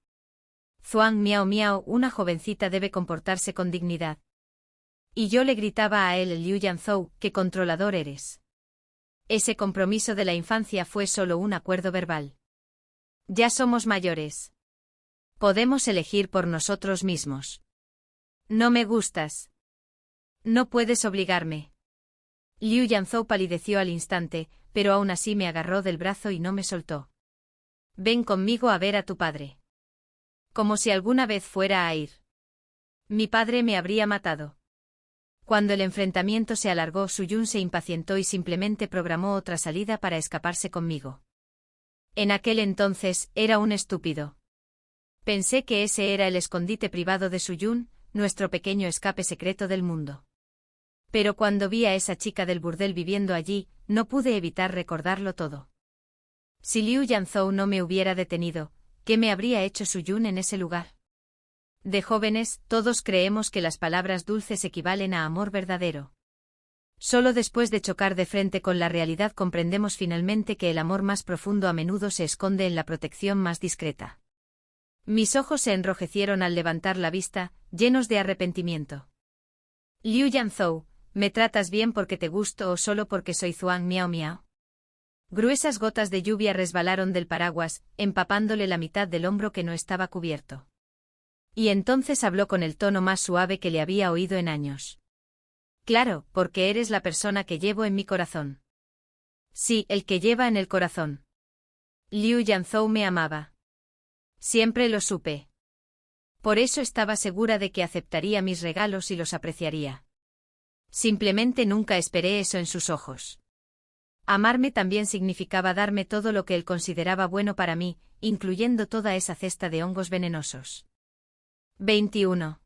S1: Zuang Miao Miao, una jovencita debe comportarse con dignidad. Y yo le gritaba a él, Liu Yanzhou, qué controlador eres. Ese compromiso de la infancia fue solo un acuerdo verbal. Ya somos mayores. Podemos elegir por nosotros mismos. No me gustas. No puedes obligarme. Liu Yanzhou palideció al instante, pero aún así me agarró del brazo y no me soltó. Ven conmigo a ver a tu padre. Como si alguna vez fuera a ir. Mi padre me habría matado. Cuando el enfrentamiento se alargó, Suyun se impacientó y simplemente programó otra salida para escaparse conmigo. En aquel entonces, era un estúpido. Pensé que ese era el escondite privado de Suyun, nuestro pequeño escape secreto del mundo. Pero cuando vi a esa chica del burdel viviendo allí, no pude evitar recordarlo todo. Si Liu Yanzhou no me hubiera detenido, ¿qué me habría hecho Suyun en ese lugar? De jóvenes, todos creemos que las palabras dulces equivalen a amor verdadero. Solo después de chocar de frente con la realidad comprendemos finalmente que el amor más profundo a menudo se esconde en la protección más discreta. Mis ojos se enrojecieron al levantar la vista, llenos de arrepentimiento. Liu Yanzhou, ¿me tratas bien porque te gusto o solo porque soy Zhuang Miao Miao? Gruesas gotas de lluvia resbalaron del paraguas, empapándole la mitad del hombro que no estaba cubierto. Y entonces habló con el tono más suave que le había oído en años. Claro, porque eres la persona que llevo en mi corazón. Sí, el que lleva en el corazón. Liu Yanzhou me amaba. Siempre lo supe. Por eso estaba segura de que aceptaría mis regalos y los apreciaría. Simplemente nunca esperé eso en sus ojos. Amarme también significaba darme todo lo que él consideraba bueno para mí, incluyendo toda esa cesta de hongos venenosos. 21.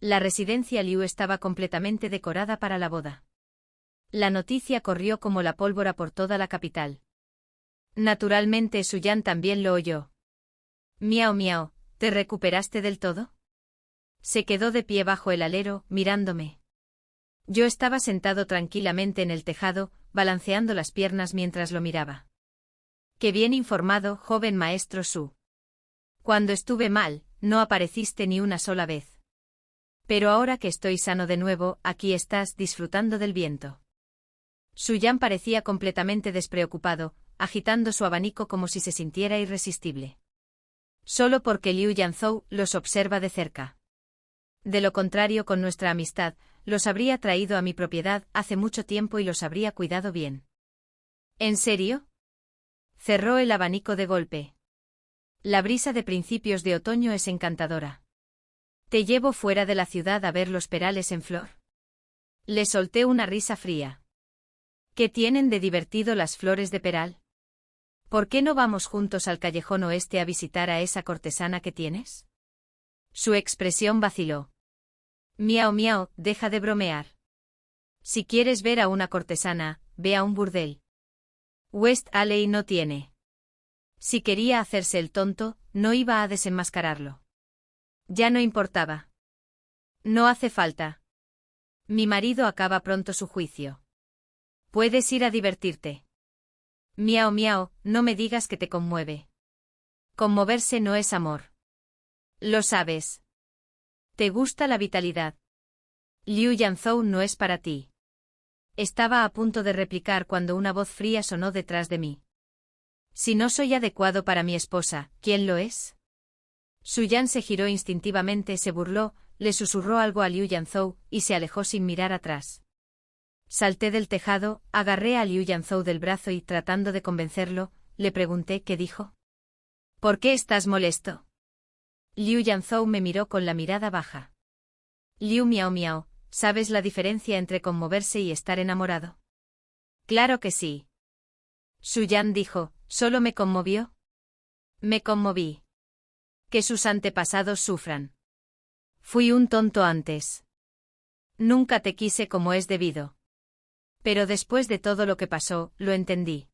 S1: La residencia Liu estaba completamente decorada para la boda. La noticia corrió como la pólvora por toda la capital. Naturalmente Suyan también lo oyó. Miao Miao, ¿te recuperaste del todo? Se quedó de pie bajo el alero, mirándome. Yo estaba sentado tranquilamente en el tejado, balanceando las piernas mientras lo miraba. Qué bien informado, joven maestro Su. Cuando estuve mal, no apareciste ni una sola vez. Pero ahora que estoy sano de nuevo, aquí estás disfrutando del viento. Suyan parecía completamente despreocupado, agitando su abanico como si se sintiera irresistible. Solo porque Liu Yanzhou los observa de cerca. De lo contrario, con nuestra amistad, los habría traído a mi propiedad hace mucho tiempo y los habría cuidado bien. ¿En serio? Cerró el abanico de golpe. La brisa de principios de otoño es encantadora. ¿Te llevo fuera de la ciudad a ver los perales en flor? Le solté una risa fría. ¿Qué tienen de divertido las flores de peral? ¿Por qué no vamos juntos al callejón oeste a visitar a esa cortesana que tienes? Su expresión vaciló. Miao Miao, deja de bromear. Si quieres ver a una cortesana, ve a un burdel. West Alley no tiene. Si quería hacerse el tonto, no iba a desenmascararlo. Ya no importaba. No hace falta. Mi marido acaba pronto su juicio. Puedes ir a divertirte. Miao Miao, no me digas que te conmueve. Conmoverse no es amor. Lo sabes. Te gusta la vitalidad. Liu Yanzhou no es para ti. Estaba a punto de replicar cuando una voz fría sonó detrás de mí. Si no soy adecuado para mi esposa, ¿quién lo es? Suyan se giró instintivamente, se burló, le susurró algo a Liu Yanzhou y se alejó sin mirar atrás. Salté del tejado, agarré a Liu Yanzhou del brazo y, tratando de convencerlo, le pregunté qué dijo. ¿Por qué estás molesto? Liu Yanzhou me miró con la mirada baja. Liu Miao Miao, ¿sabes la diferencia entre conmoverse y estar enamorado? Claro que sí. Suyan dijo, ¿solo me conmovió? Me conmoví. Que sus antepasados sufran. Fui un tonto antes. Nunca te quise como es debido. Pero después de todo lo que pasó, lo entendí.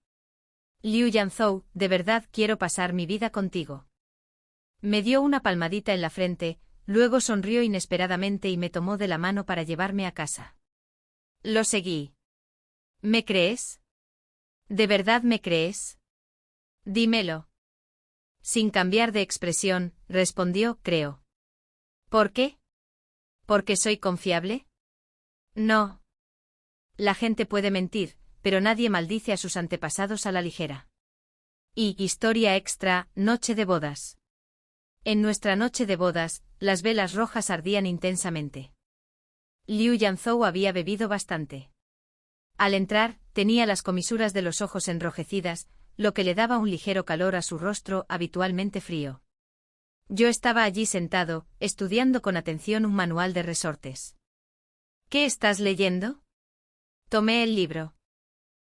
S1: Liu Yanzhou, de verdad quiero pasar mi vida contigo. Me dio una palmadita en la frente, luego sonrió inesperadamente y me tomó de la mano para llevarme a casa. Lo seguí. ¿Me crees? ¿De verdad me crees? Dímelo. Sin cambiar de expresión, respondió, creo. ¿Por qué? ¿Porque soy confiable? No. La gente puede mentir, pero nadie maldice a sus antepasados a la ligera. Y, historia extra, noche de bodas. En nuestra noche de bodas, las velas rojas ardían intensamente. Liu Yanzhou había bebido bastante. Al entrar, tenía las comisuras de los ojos enrojecidas, lo que le daba un ligero calor a su rostro habitualmente frío. Yo estaba allí sentado, estudiando con atención un manual de resortes. ¿Qué estás leyendo? Tomé el libro.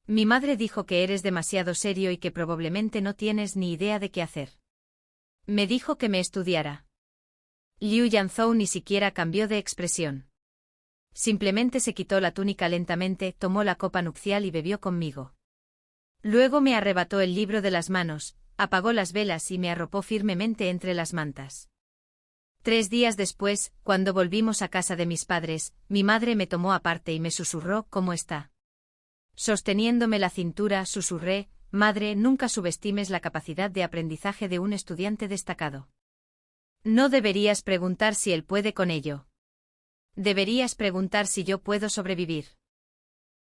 S1: Mi madre dijo que eres demasiado serio y que probablemente no tienes ni idea de qué hacer. Me dijo que me estudiara. Liu Yanzhou ni siquiera cambió de expresión. Simplemente se quitó la túnica lentamente, tomó la copa nupcial y bebió conmigo. Luego me arrebató el libro de las manos, apagó las velas y me arropó firmemente entre las mantas. 3 días después, cuando volvimos a casa de mis padres, mi madre me tomó aparte y me susurró «¿Cómo está?». Sosteniéndome la cintura, susurré, «Madre, nunca subestimes la capacidad de aprendizaje de un estudiante destacado. No deberías preguntar si él puede con ello. Deberías preguntar si yo puedo sobrevivir».